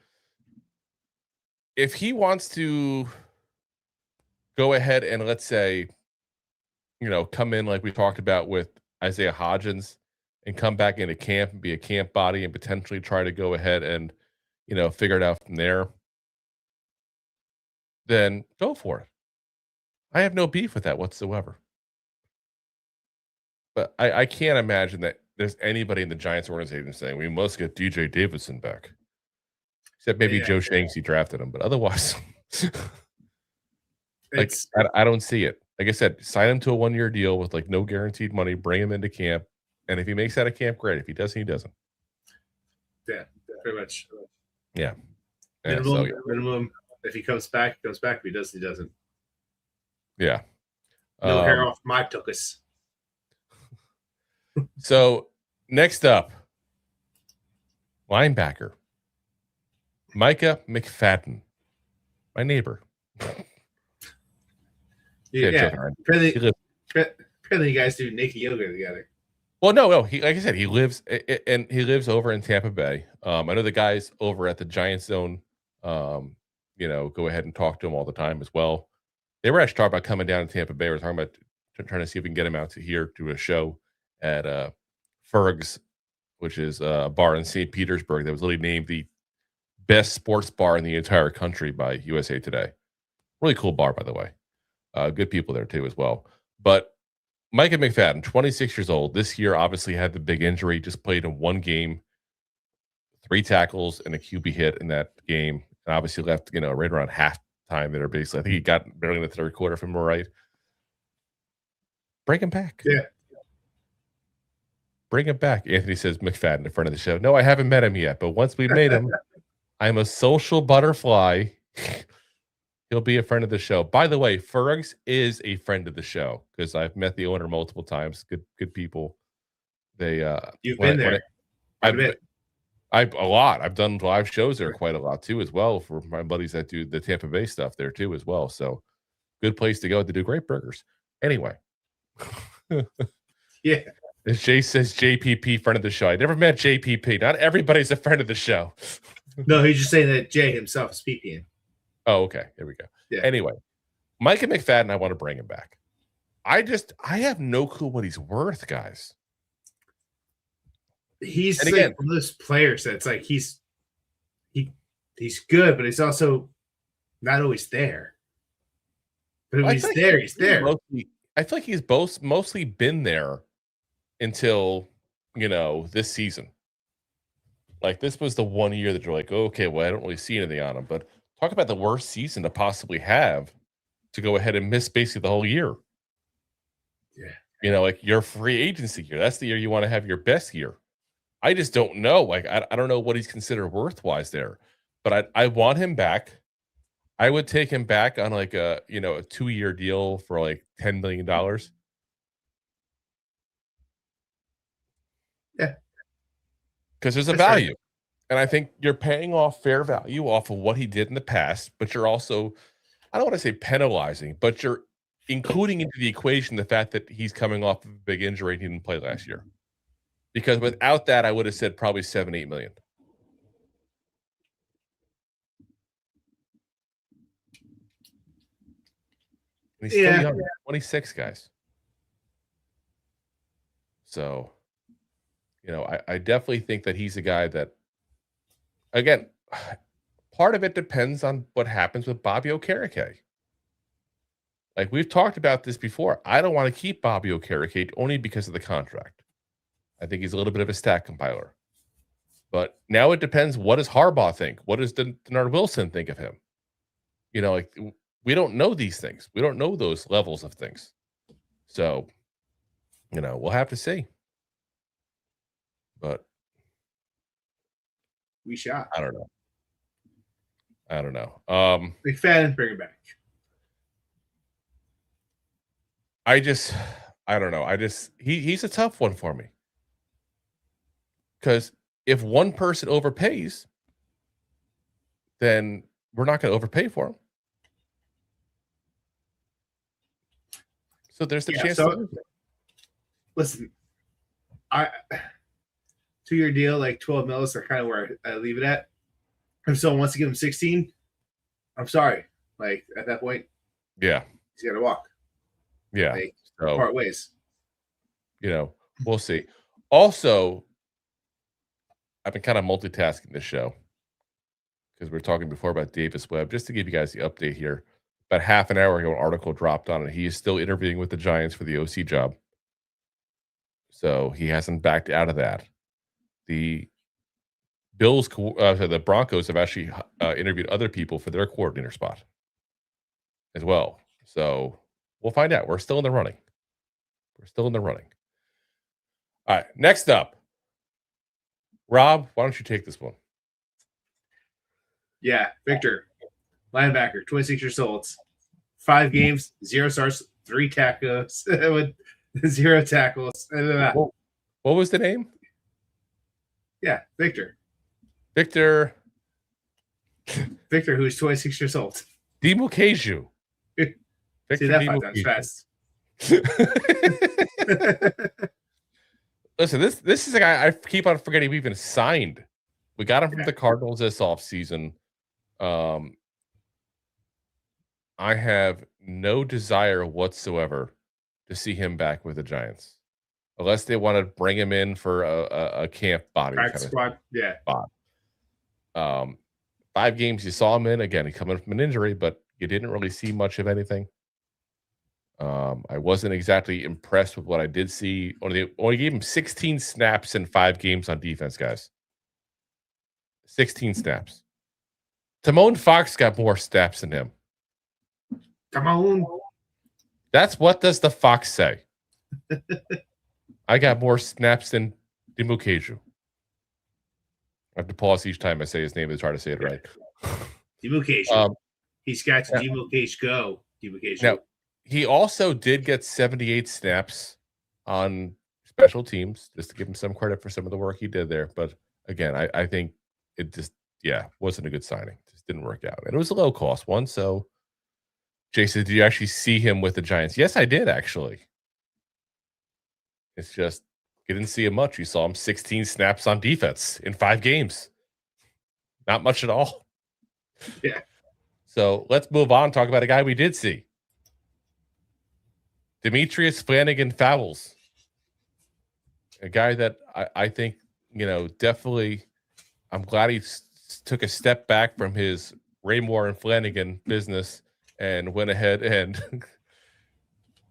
if he wants to go ahead and, let's say, come in like we talked about with Isaiah Hodgins and come back into camp and be a camp body and potentially try to go ahead and, figure it out from there, then go for it. I have no beef with that whatsoever. But I can't imagine that there's anybody in the Giants organization saying we must get DJ Davidson back. Except maybe Joe Shanksy drafted him, but otherwise, I don't see it. Like I said, sign him to a 1-year deal with like no guaranteed money, bring him into camp, and if he makes that a camp, great. If he doesn't, he doesn't. Yeah, pretty much. Yeah. Minimum. If he comes back, he comes back. If he doesn't, he doesn't. Yeah. No hair off my tuchus. So next up, linebacker Micah McFadden, my neighbor. Apparently you guys do naked yoga together. Well, no. He, like I said, he lives over in Tampa Bay. I know the guys over at the Giants Zone, go ahead and talk to him all the time as well. They were actually talking about coming down to Tampa Bay. We're talking about trying to see if we can get him out to here to a show at Ferg's, which is a bar in St. Petersburg that was literally named the best sports bar in the entire country by USA Today. Really cool bar, by the way. Good people there too as well. But Micah McFadden, 26 years old. This year obviously had the big injury. Just played in one game, 3 tackles and a QB hit in that game. And obviously left, right around halftime there basically. I think he got barely in the third quarter, if I'm right. Bring him back. Yeah. Bring him back. Anthony says McFadden in front of the show. No, I haven't met him yet, but once we made him, I'm a social butterfly. He'll be a friend of the show. By the way, Fergs is a friend of the show because I've met the owner multiple times. Good people. They you've been there. I've a lot. I've done live shows there quite a lot too, as well, for my buddies that do the Tampa Bay stuff there too, as well. So good place to go to do great burgers. Anyway. Yeah. As Jay says, JPP, friend of the show. I never met JPP. Not everybody's a friend of the show. No, he's just saying that Jay himself is PPing. Oh, okay. Here we go. Yeah. Anyway, Micah McFadden, I want to bring him back. I have no clue what he's worth, guys. He's one of those players that's like he's good, but he's also not always there. But when he's there, he's there. I feel like he's mostly been there until, this season. Like, this was the 1 year that you're like, okay, well, I don't really see anything on him. But talk about the worst season to possibly have to go ahead and miss basically the whole year. Yeah. Like your free agency year. That's the year you want to have your best year. I just don't know. Like, I don't know what he's considered worth-wise there. But I want him back. I would take him back on like a 2-year deal for like $10 million. Yeah. Because there's a value. Right. And I think you're paying off fair value off of what he did in the past, but you're also, I don't want to say penalizing, but you're including into the equation the fact that he's coming off of a big injury and he didn't play last year. Because without that, I would have said probably $7-8 million. And he's still young, 26, guys. So, I definitely think that he's a guy that, again, part of it depends on what happens with Bobby Okereke. Like, we've talked about this before. I don't want to keep Bobby Okereke only because of the contract. I think he's a little bit of a stat compiler. But now it depends, what does Harbaugh think? What does Denard Wilson think of him? We don't know these things. We don't know those levels of things. So, we'll have to see. But we shot. I don't know. McFadden, bring it back. I don't know. He's a tough one for me. Because if one person overpays, then we're not going to overpay for him. So there's the chance. Listen, 2-year deal, like 12 mils are kind of where I leave it at. If someone wants to give him 16, I'm sorry. Like at that point, yeah, he's got to walk. Yeah, like, so, part ways. We'll see. Also, I've been kind of multitasking this show because we were talking before about Davis Webb. Just to give you guys the update here, about half an hour ago, an article dropped on it. He is still interviewing with the Giants for the OC job. So he hasn't backed out of that. The Broncos have actually interviewed other people for their coordinator spot as well. So we'll find out. We're still in the running. All right, next up. Rob, why don't you take this one? Yeah, Victor, linebacker, 26 years old, 5 games, 0 starts, 3 tackles, with 0 tackles. What was the name? Yeah, Victor. Victor, who's 26 years old. Dimukeje. See that 5 times fast. Listen, this is a guy I keep on forgetting we even signed. We got him from the Cardinals this offseason. I have no desire whatsoever to see him back with the Giants, unless they want to bring him in for a camp body kind of squad. Yeah. Spot. 5 games you saw him in. Again, he coming from an injury, but you didn't really see much of anything. I wasn't exactly impressed with what I did see. Only gave him 16 snaps in 5 games on defense, guys. 16 snaps. Tomon Fox got more snaps than him. Come on. That's what does the Fox say? I got more snaps than Dimukeje. I have to pause each time I say his name to try to say it right. Dimukeje. He's got to Dimukeje go. Dimukeje. Now, he also did get 78 snaps on special teams, just to give him some credit for some of the work he did there. But again, I think it just, wasn't a good signing. Just didn't work out. And it was a low cost one. So, Jason, did you actually see him with the Giants? Yes, I did, actually. It's just, you didn't see him much. You saw him 16 snaps on defense in 5 games. Not much at all. Yeah. So let's move on. Talk about a guy we did see. Demetrius Flannigan-Fowles, a guy that I think, definitely, I'm glad he took a step back from his Raymore and Flanagan business and went ahead and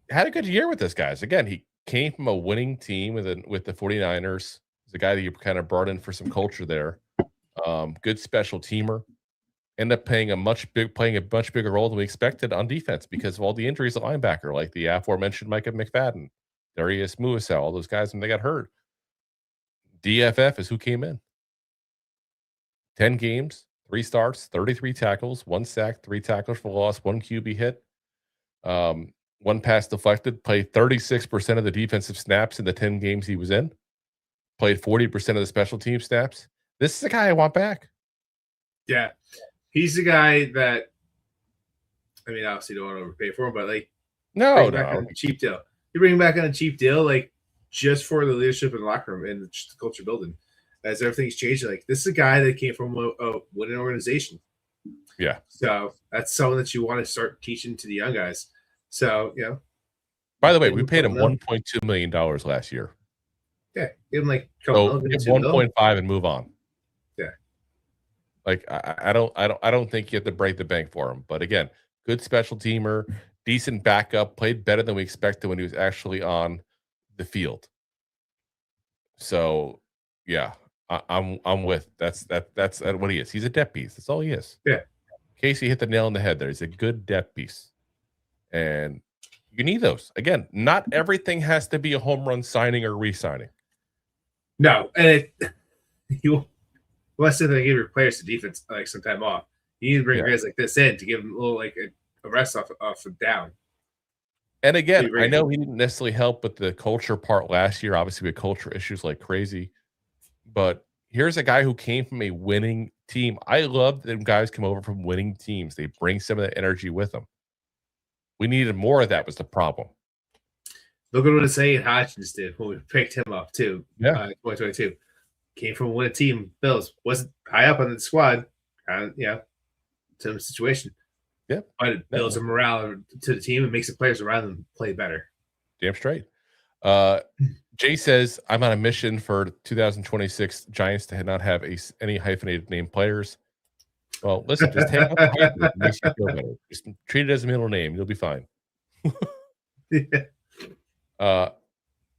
had a good year with this guys. Again, he came from a winning team with the 49ers. He's a guy that you kind of brought in for some culture there. Good special teamer. Ended up playing a much bigger role than we expected on defense because of all the injuries at linebacker, like the aforementioned Micah McFadden, Darius Muasau, all those guys when they got hurt. DFF is who came in. 10 games, 3 starts, 33 tackles, 1 sack, 3 tackles for loss, 1 QB hit, 1 pass deflected, played 36% of the defensive snaps in the 10 games he was in, played 40% of the special team snaps. This is the guy I want back. Yeah. He's the guy that, obviously don't want to overpay for him, but no, on a cheap deal. You bring him back on a cheap deal, just for the leadership in the locker room and just the culture building. As everything's changed, this is a guy that came from a winning organization. Yeah. So that's someone that you want to start teaching to the young guys. So, By the way, we paid him $1.2 million last year. Yeah. Give him give 1.5 and move on. I don't think you have to break the bank for him. But again, good special teamer, decent backup, played better than we expected when he was actually on the field. So, yeah, I'm with that's what he is. He's a depth piece. That's all he is. Yeah. Casey hit the nail on the head there. He's a good depth piece, and you need those. Again, not everything has to be a home run signing or re-signing. No, and Unless they give your players the defense some time off, you need to bring guys like this in to give them a little a rest off of down. And again, I know he didn't necessarily help with the culture part last year. Obviously, we had culture issues like crazy. But here's a guy who came from a winning team. I love that guys come over from winning teams. They bring some of that energy with them. We needed more of that was the problem. Look at what Isaiah Hodgins did when we picked him up, too. Yeah. 2022. Came from a winning team. Bills wasn't high up on the squad. Same situation. Yeah. But it builds a morale to the team and makes the players around them play better. Damn straight. Jay says, I'm on a mission for 2026 Giants to not have any hyphenated name players. Well, listen, just take out the hyphen. It makes you feel better. Just treat it as a middle name. You'll be fine.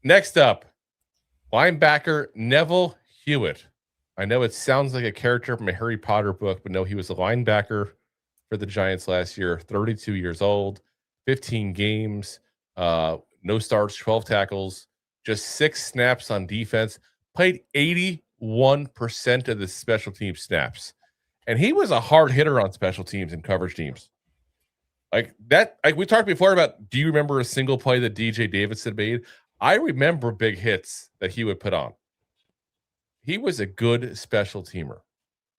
Next up, linebacker Neville Hewitt. I know it sounds like a character from a Harry Potter book, but no, he was a linebacker for the Giants last year, 32 years old, 15 games, no starts, 12 tackles, just 6 snaps on defense, played 81% of the special team snaps. And he was a hard hitter on special teams and coverage teams. Like that, like we talked before about, do you remember a single play that DJ Davidson made? I remember big hits that he would put on. He was a good special teamer.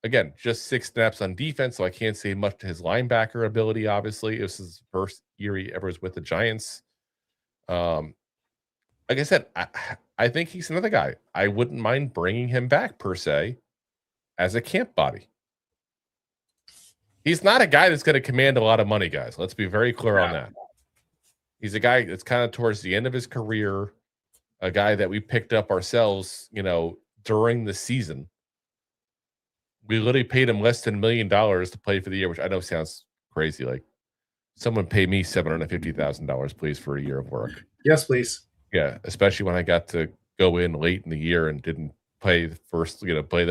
Again, just 6 snaps on defense, so I can't say much to his linebacker ability, obviously. This is his first year he ever was with the Giants. Like I said, I think he's another guy. I wouldn't mind bringing him back, per se, as a camp body. He's not a guy that's going to command a lot of money, guys. Let's be very clear on that. He's a guy that's kind of towards the end of his career, a guy that we picked up ourselves, during the season. We literally paid him less than $1 million to play for the year, which I know sounds crazy. Like, someone pay me $750,000, please, for a year of work. Yes, please. Yeah, especially when I got to go in late in the year and didn't play the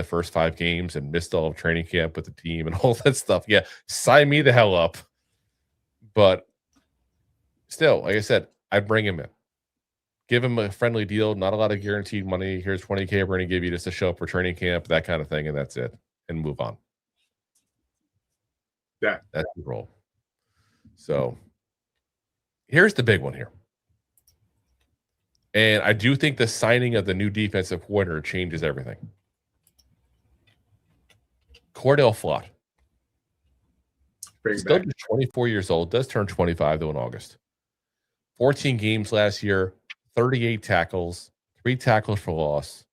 first 5 games and missed all of training camp with the team and all that stuff. Yeah, sign me the hell up. But still, like I said, I bring him in. Give him a friendly deal, not a lot of guaranteed money. Here's $20K we're going to give you just to show up for training camp, that kind of thing, and that's it. And move on. Yeah. That's the role. So here's the big one here. And I do think the signing of the new defensive coordinator changes everything. Cor'Dale Flott. Still 24 years old. Does turn 25, though, in August. 14 games last year. 38 tackles, 3 tackles for loss,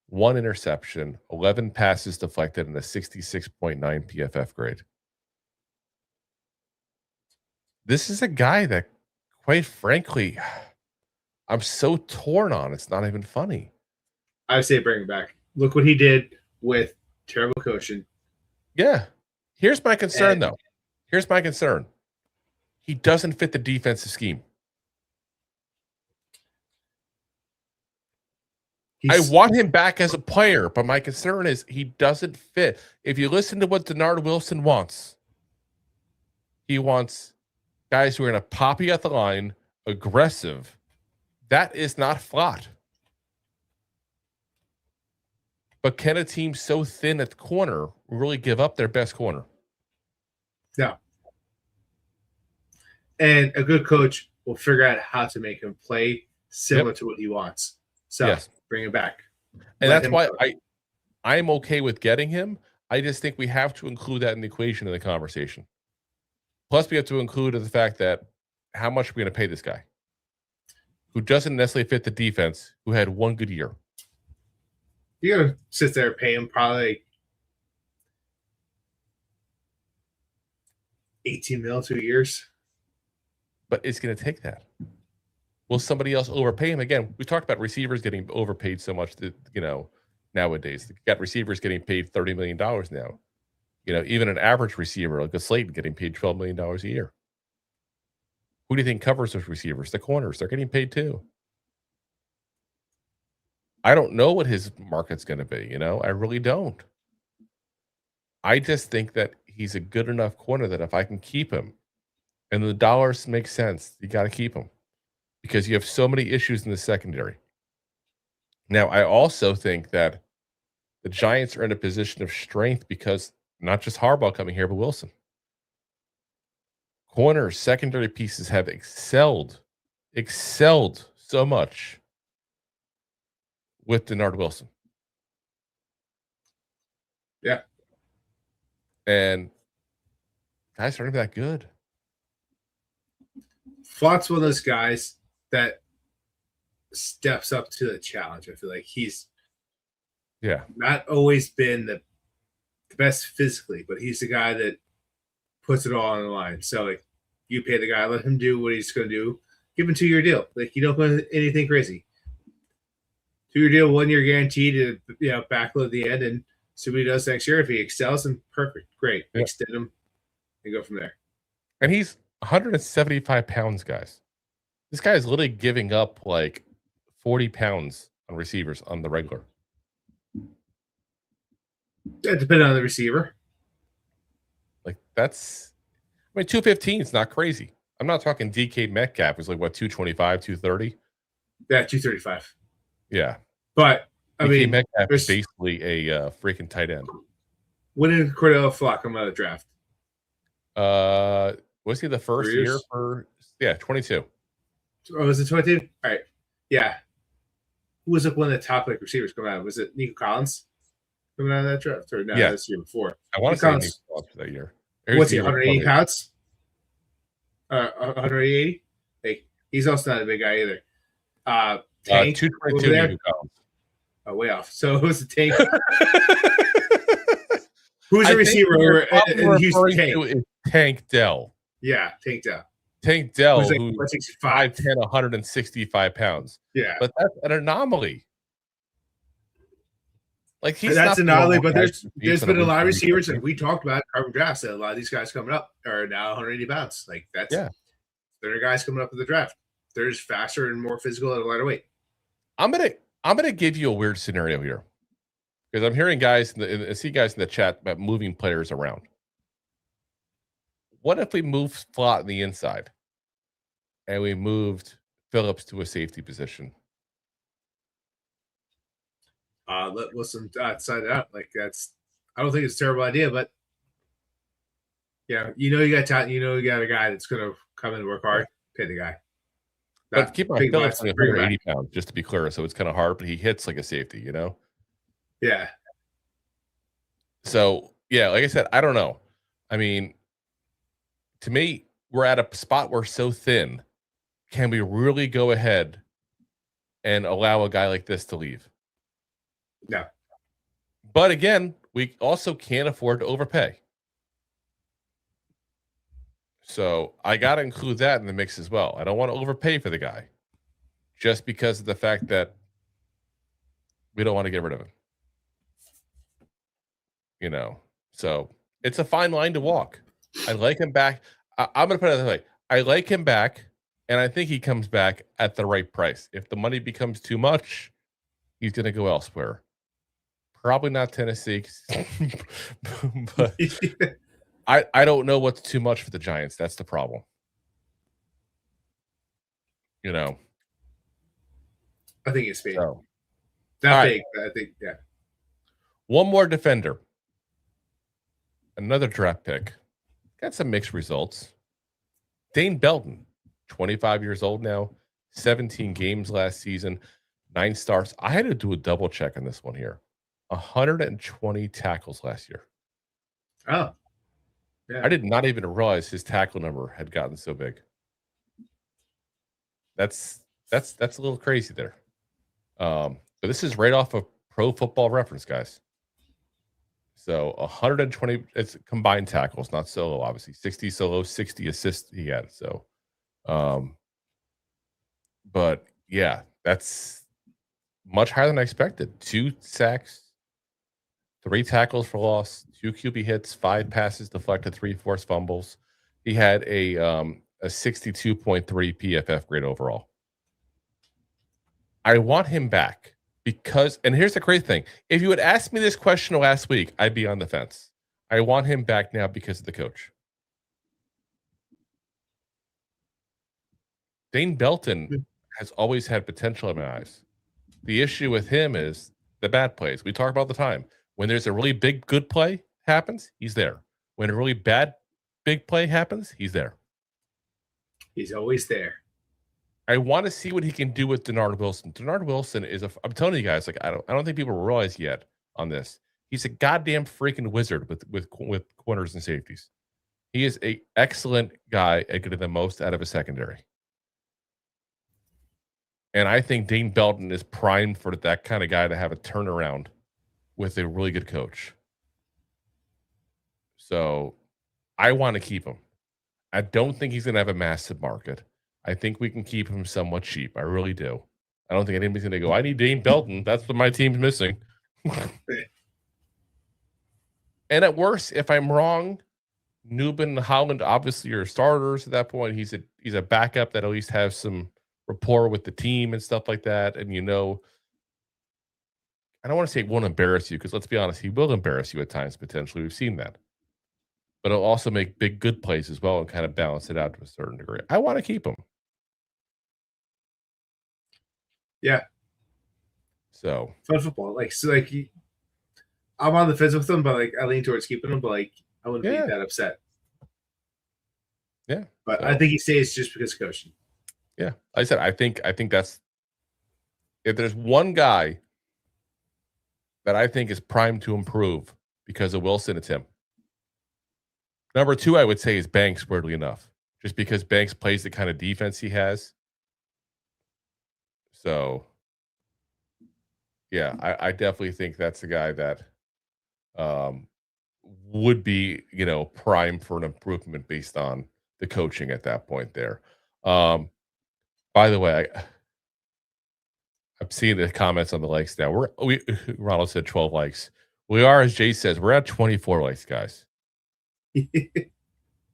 1 interception, 11 passes deflected, and a 66.9 PFF grade. This is a guy that, quite frankly, I'm so torn on. It's not even funny. I say bring him back. Look what he did with terrible coaching. Yeah. Here's my concern, though. Here's my concern. He doesn't fit the defensive scheme. I want him back as a player, but my concern is he doesn't fit. If you listen to what Denard Wilson wants, he wants guys who are going to pop you at the line, aggressive. That is not Flott. But can a team so thin at the corner really give up their best corner? No. And a good coach will figure out how to make him play similar to what he wants. So yes. Bring him back. And that's why I'm okay with getting him. I just think we have to include that in the equation in the conversation. Plus, we have to include the fact that how much are we going to pay this guy who doesn't necessarily fit the defense, who had 1 good year? You're going to sit there and pay him probably $18 million 2 years. But it's going to take that. Will somebody else overpay him? Again, we talked about receivers getting overpaid so much that, nowadays. You got receivers getting paid $30 million now. Even an average receiver like a Slayton getting paid $12 million a year. Who do you think covers those receivers? The corners. They're getting paid too. I don't know what his market's going to be. I really don't. I just think that he's a good enough corner that if I can keep him and the dollars make sense, you got to keep him. Because you have so many issues in the secondary. Now, I also think that the Giants are in a position of strength because not just Harbaugh coming here, but Wilson. Corners, secondary pieces have excelled excelled so much with Denard Wilson. Yeah. And guys aren't that good. Flott's one of those guys that steps up to the challenge. I feel like he's not always been the best physically, but he's the guy that puts it all on the line. So like you pay the guy, let him do what he's going to do. Give him a 2-year deal. Like you don't go anything crazy. 2-year deal, 1 year guaranteed to backload the end and see what he does next year. If he excels, then perfect, great. Yeah. Extend him and go from there. And he's 175 pounds, guys. This guy is literally giving up like 40 pounds on receivers on the regular. That depends on the receiver. Like that's, 215 is not crazy. I'm not talking DK Metcalf is like what 225, 230. Yeah, 235. Yeah, but DK Metcalf is basically a freaking tight end. When did Cor'Dale Flott come out of the draft? Was he the first year for 22? Oh, was it 22? All right, yeah. Who was one of the top receivers coming out? Was it Nico Collins coming out of that draft, or no? Yeah. This year before. I want to say Nico Collins for that year. What's he? 180 pounds. 180. Like he's also not a big guy either. Tank 222 Nico Collins. Oh, way off. So it was a Tank. Who's the receiver in Houston? Tank? Tank Dell. Yeah, Tank Dell. Tank Dell, who's like who's 5'10", 165 pounds. Yeah, but that's an anomaly. Like that's an anomaly, but there's been a lot of receivers that we talked about carbon drafts that a lot of these guys coming up are now 180 pounds. Like that's there are guys coming up in the draft. They're just faster and more physical at a lighter weight. I'm gonna give you a weird scenario here because I'm hearing guys I see guys in the chat about moving players around. What if we moved Flott in the inside and we moved Phillips to a safety position? Let's side it out. Like I don't think it's a terrible idea, but yeah, you got talent, you got a guy that's gonna come in and work hard, pay the guy. But keep on Phillips 180 pounds, just to be clear, so it's kind of hard, but he hits like a safety, Yeah. So yeah, like I said, I don't know. I mean, to me, we're at a spot where so thin. Can we really go ahead and allow a guy like this to leave? No. But again, we also can't afford to overpay. So I got to include that in the mix as well. I don't want to overpay for the guy just because of the fact that we don't want to get rid of him. So it's a fine line to walk. I like him back. I'm going to put it this way. I like him back, and I think he comes back at the right price. If the money becomes too much, he's going to go elsewhere. Probably not Tennessee. But I don't know what's too much for the Giants. That's the problem. I think it's big. So, not big, but I think, yeah. One more defender. Another draft pick. Got some mixed results. Dane Belton, 25 years old now, 17 games last season, 9 starts. I had to do a double check on this one here. 120 tackles last year. Oh. Yeah. I did not even realize his tackle number had gotten so big. That's a little crazy there. But this is right off of Pro Football Reference, guys. So 120, it's combined tackles, not solo, obviously. 60 solo, 60 assists he had. So, but yeah, that's much higher than I expected. 2 sacks, 3 tackles for loss, 2 QB hits, 5 passes deflected, 3 forced fumbles. He had a 62.3 PFF grade overall. I want him back because, and here's the crazy thing. If you had asked me this question last week, I'd be on the fence. I want him back now because of the coach. Dane Belton has always had potential in my eyes. The issue with him is the bad plays. We talk about all the time. When there's a really big, good play happens, he's there. When a really bad, big play happens, he's there. He's always there. I want to see what he can do with Denard Wilson. Denard Wilson is I'm telling you guys, like I don't think people realize yet on this. He's a goddamn freaking wizard with corners and safeties. He is a excellent guy at getting the most out of a secondary. And I think Dane Belton is primed for that kind of guy to have a turnaround with a really good coach. So I want to keep him. I don't think he's going to have a massive market. I think we can keep him somewhat cheap. I really do. I don't think anybody's going to go, I need Dane Belton. That's what my team's missing. And at worst, if I'm wrong, Nubin and Holland obviously are starters at that point. He's a backup that at least has some rapport with the team and stuff like that. And, I don't want to say it won't embarrass you because let's be honest, he will embarrass you at times potentially. We've seen that. But it'll also make big good plays as well and kind of balance it out to a certain degree. I want to keep him. Yeah. So fun football. I'm on the fence with him, but I lean towards keeping him, but I wouldn't be that upset. Yeah. But I think he stays just because of coaching. Yeah. Like I said, I think that's if there's one guy that I think is primed to improve because of Wilson, it's him. Number 2, I would say, is Banks, weirdly enough, just because Banks plays the kind of defense he has. So, yeah, I definitely think that's the guy that would be, prime for an improvement based on the coaching at that point there. By the way, I'm seeing the comments on the likes now. Ronald said 12 likes. We are, as Jay says, we're at 24 likes, guys.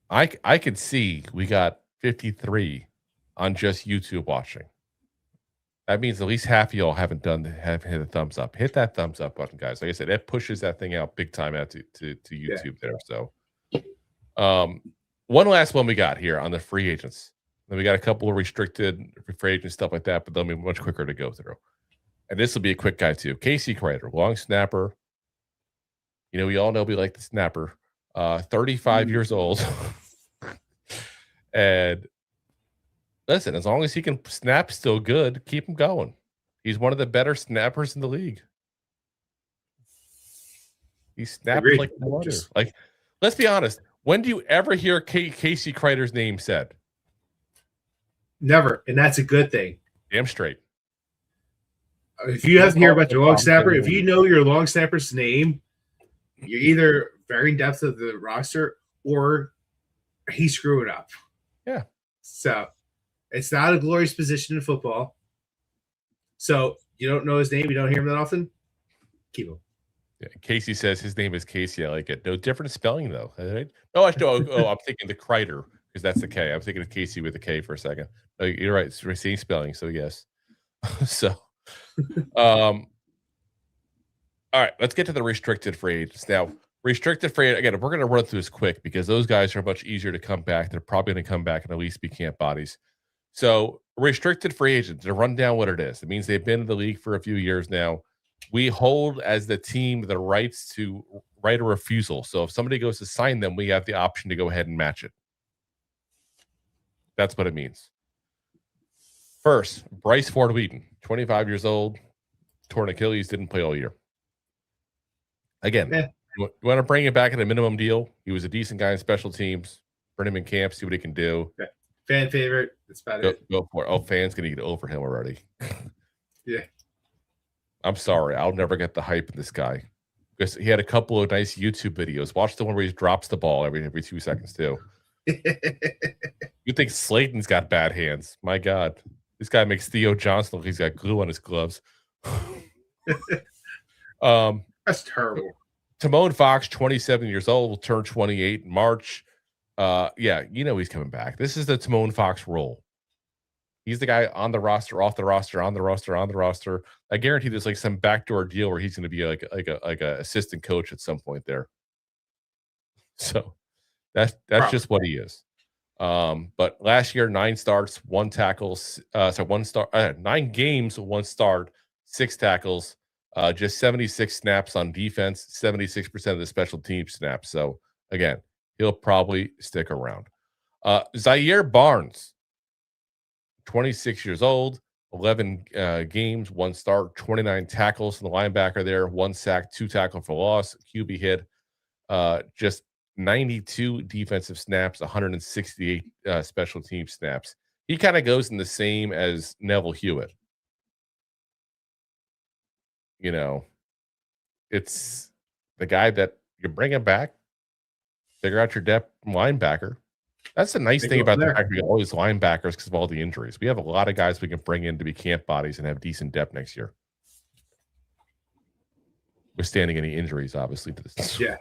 I could see we got 53 on just YouTube watching. That means at least half of y'all haven't hit a thumbs up. Hit that thumbs up button, guys. Like I said, it pushes that thing out big time out to YouTube there. So, one last one we got here on the free agents. Then we got a couple of restricted free agent stuff like that, but they'll be much quicker to go through. And this will be a quick guy too. Casey Kreiter, long snapper. We all know we like the snapper. 35 years old. And listen, as long as he can snap still good, keep him going. He's one of the better snappers in the league. He snaps like no wonder. Let's be honest. When do you ever hear Casey Kreiter's name said? Never. And that's a good thing. Damn straight. If you have to hear about your long snapper, if you know your long snapper's name, you're either very in depth of the roster or he's screwing up. Yeah. So it's not a glorious position in football. So you don't know his name, you don't hear him that often, keep him. Yeah, Casey says his name is Casey. I like it. No different spelling though. Right? Oh, I'm thinking the Kreiter because that's the K. I'm thinking of Casey with a K for a second. You're right. It's the same spelling. So yes. So, all right. Let's get to the restricted free agents now. Restricted free again. We're going to run through this quick because those guys are much easier to come back. They're probably going to come back and at least be camp bodies. So restricted free agents, to run down what it is. It means they've been in the league for a few years now. We hold as the team the rights to write a refusal. So if somebody goes to sign them, we have the option to go ahead and match it. That's what it means. First, Bryce Ford-Wheaton, 25 years old, torn Achilles, didn't play all year. Again, you want to bring him back at a minimum deal. He was a decent guy in special teams. Bring him in camp, see what he can do. Okay. Fan favorite. That's about it. Go for it. Oh, fans going to get over him already. Yeah. I'm sorry. I'll never get the hype in this guy. Because he had a couple of nice YouTube videos. Watch the one where he drops the ball every 2 seconds, too. You think Slayton's got bad hands. My God. This guy makes Theo Johnson look like he's got glue on his gloves. That's terrible. Tomon Fox, 27 years old, will turn 28 in March. He's coming back. This is the Tomon Fox role. He's the guy on the roster, off the roster, on the roster, on the roster. I guarantee there's like some backdoor deal where he's going to be like a assistant coach at some point there. So that's just what he is. But last year, 9 starts, 1 tackles, 9 games, 1 start, 6 tackles, just 76 snaps on defense, 76% of the special team snaps. So again, he'll probably stick around. Zaire Barnes, 26 years old, 11 games, 1 start, 29 tackles from the linebacker there, 1 sack, 2 tackle for loss, QB hit, just 92 defensive snaps, 168 special team snaps. He kind of goes in the same as Neville Hewitt. You know, it's the guy that you bring him back, figure out your depth linebacker. That's the nice thing about the fact we got all these linebackers because of all the injuries. We have a lot of guys we can bring in to be camp bodies and have decent depth next year. Withstanding any injuries, obviously, to this. Yeah.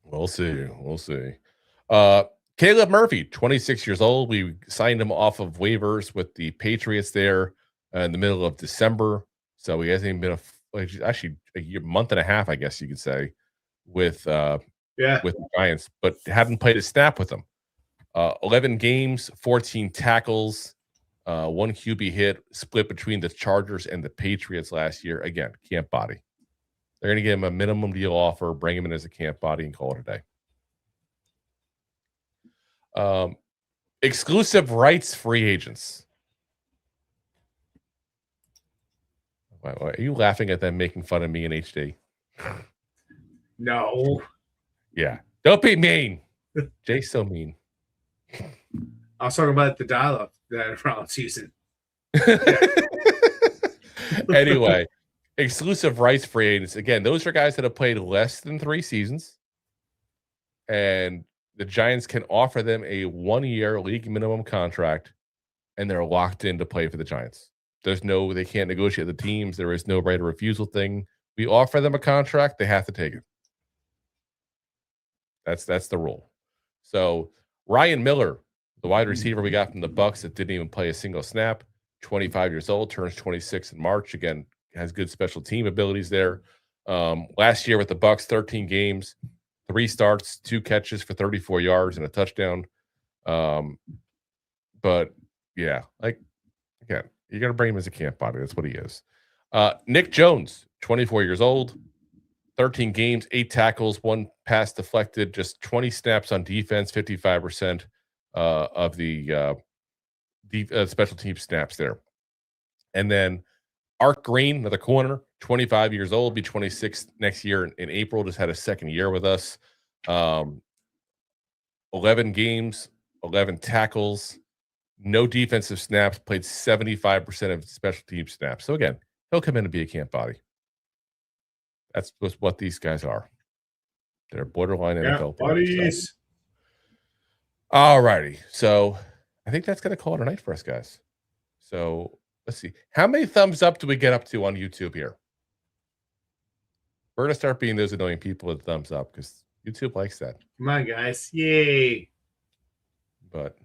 We'll see. We'll see. Caleb Murphy, 26 years old. We signed him off of waivers with the Patriots there in the middle of December. So he hasn't even been actually a year, month and a half, I guess you could say, with the Giants, but hadn't played a snap with them. 11 games, 14 tackles, 1 QB hit, split between the Chargers and the Patriots last year. Again, camp body. They're going to give him a minimum deal offer, bring him in as a camp body, and call it a day. Exclusive rights free agents. Why are you laughing at them making fun of me and HD? No. Yeah. Don't be mean. Jay's so mean. I was talking about the dial-up that Ronald's using. Anyway, exclusive rights free agents. Again, those are guys that have played less than 3 seasons. And the Giants can offer them a 1-year league minimum contract, and they're locked in to play for the Giants. They can't negotiate the teams. There is no right of refusal thing. We offer them a contract, they have to take it. That's the rule. So Ryan Miller, the wide receiver we got from the Bucs that didn't even play a single snap, 25 years old, turns 26 in March. Again, has good special team abilities there. Last year with the Bucs, 13 games, 3 starts, 2 catches for 34 yards and a touchdown. But yeah, again, you're going to bring him as a camp body. That's what he is. Nic Jones, 24 years old, 13 games, 8 tackles, 1 pass deflected, just 20 snaps on defense, 55% of the special team snaps there. And then Art Green, another corner, 25 years old, be 26 next year in April, just had a second year with us. 11 games, 11 tackles, no defensive snaps, played 75% of special team snaps. So again, he'll come in and be a camp body. That's what these guys are. They're borderline NFL buddies. All righty. So I think that's going to call it a night for us, guys. So let's see. How many thumbs up do we get up to on YouTube here? We're going to start being those annoying people with thumbs up because YouTube likes that. Come on, guys. Yay. But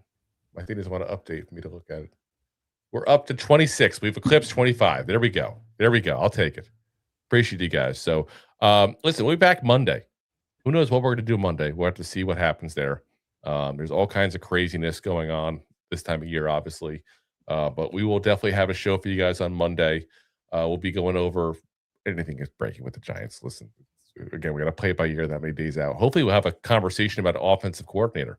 I think there's one update for me to look at it. We're up to 26. We've eclipsed 25. There we go. I'll take it. Appreciate you guys. So, listen, we'll be back Monday. Who knows what we're going to do Monday? We'll have to see what happens there. There's all kinds of craziness going on this time of year, obviously. But we will definitely have a show for you guys on Monday. We'll be going over anything that's breaking with the Giants. Listen, again, we got to play it by ear that many days out. Hopefully, we'll have a conversation about an offensive coordinator.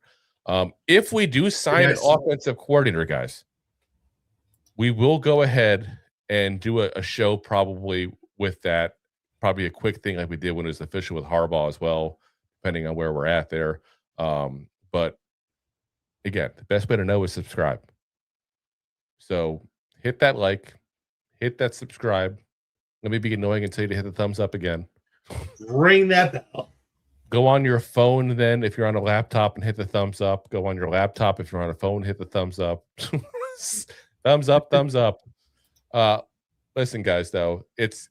If we do sign an offensive coordinator, guys, we will go ahead and do a show probably with that. Probably a quick thing like we did when it was official with Harbaugh as well, depending on where we're at there. But again, the best way to know is subscribe. So hit that like, hit that subscribe. Let me be annoying and tell you to hit the thumbs up again. Ring that bell. Go on your phone then if you're on a laptop and hit the thumbs up. Go on your laptop if you're on a phone, hit the thumbs up. Thumbs up, thumbs up. Listen, guys, though, it's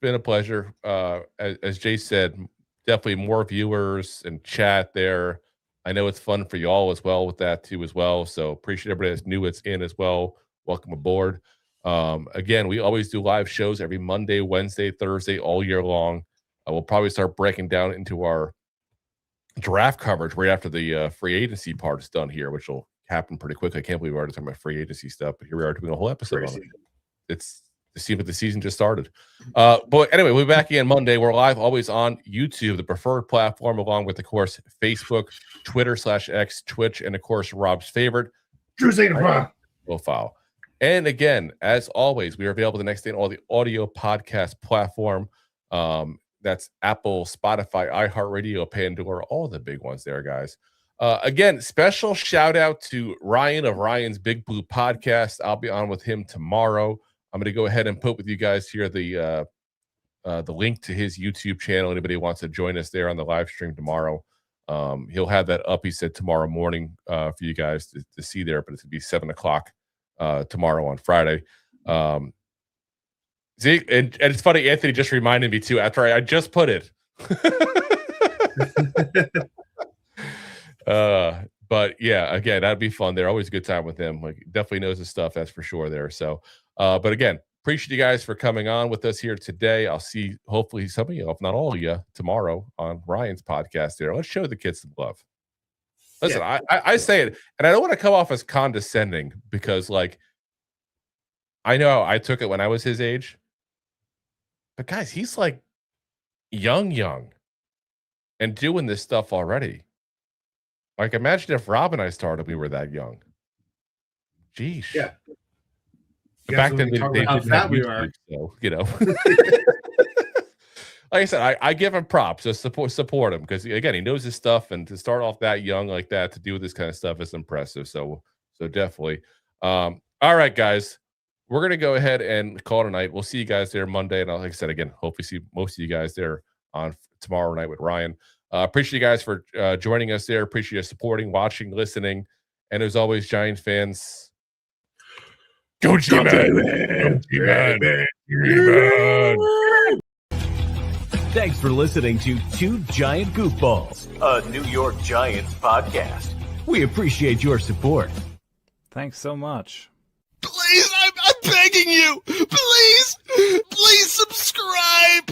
been a pleasure. As Jay said, definitely more viewers and chat there. I know it's fun for you all as well with that too as well. So appreciate everybody that's new, it's in as well. Welcome aboard. Again, we always do live shows every Monday, Wednesday, Thursday, all year long. We'll probably start breaking down into our draft coverage right after the free agency part is done here, which will happen pretty quickly. I can't believe we're already talking about free agency stuff, but here we are doing a whole episode on it. It's to see what the season just started. But anyway, we'll be back again Monday. We're live always on YouTube, the preferred platform, along with, of course, Facebook, Twitter /X, Twitch, and, of course, Rob's favorite, profile. And again, as always, we are available the next day on all the audio podcast platform. That's Apple, Spotify, iHeartRadio, Pandora, all the big ones there, guys. Again, special shout out to Ryan of Ryan's Big Blue Podcast. I'll be on with him tomorrow. I'm going to go ahead and put with you guys here the link to his YouTube channel. Anybody who wants to join us there on the live stream tomorrow, he'll have that up, he said, tomorrow morning for you guys to see there, but it's going to be 7 o'clock tomorrow on Friday. See, and it's funny, Anthony just reminded me too after I just put it. But yeah, again, that'd be fun. They're always a good time with him. Like, definitely knows his stuff, that's for sure there. So, but again, appreciate you guys for coming on with us here today. I'll see hopefully some of you, if not all of you, tomorrow on Ryan's podcast there. Let's show the kids some love. Listen, yeah. I say it, and I don't want to come off as condescending because, like, I know I took it when I was his age. But guys, he's like young and doing this stuff already. Like, imagine if Rob and I started, we were that young. Jeez. Yeah. Back then, they didn't have YouTube, so, you know. Like I said, I give him props. Just support him because, again, he knows his stuff, and to start off that young like that to do this kind of stuff is impressive. So definitely. All right, guys. We're going to go ahead and call it a night. We'll see you guys there Monday. And like I said, again, hopefully see most of you guys there on tomorrow night with Ryan. Appreciate you guys for joining us there. Appreciate you supporting, watching, listening. And as always, Giants fans, go G-Man! Thanks for listening to Two Giant Goofballs, a New York Giants podcast. We appreciate your support. Thanks so much. Please, I'm begging you. Please subscribe.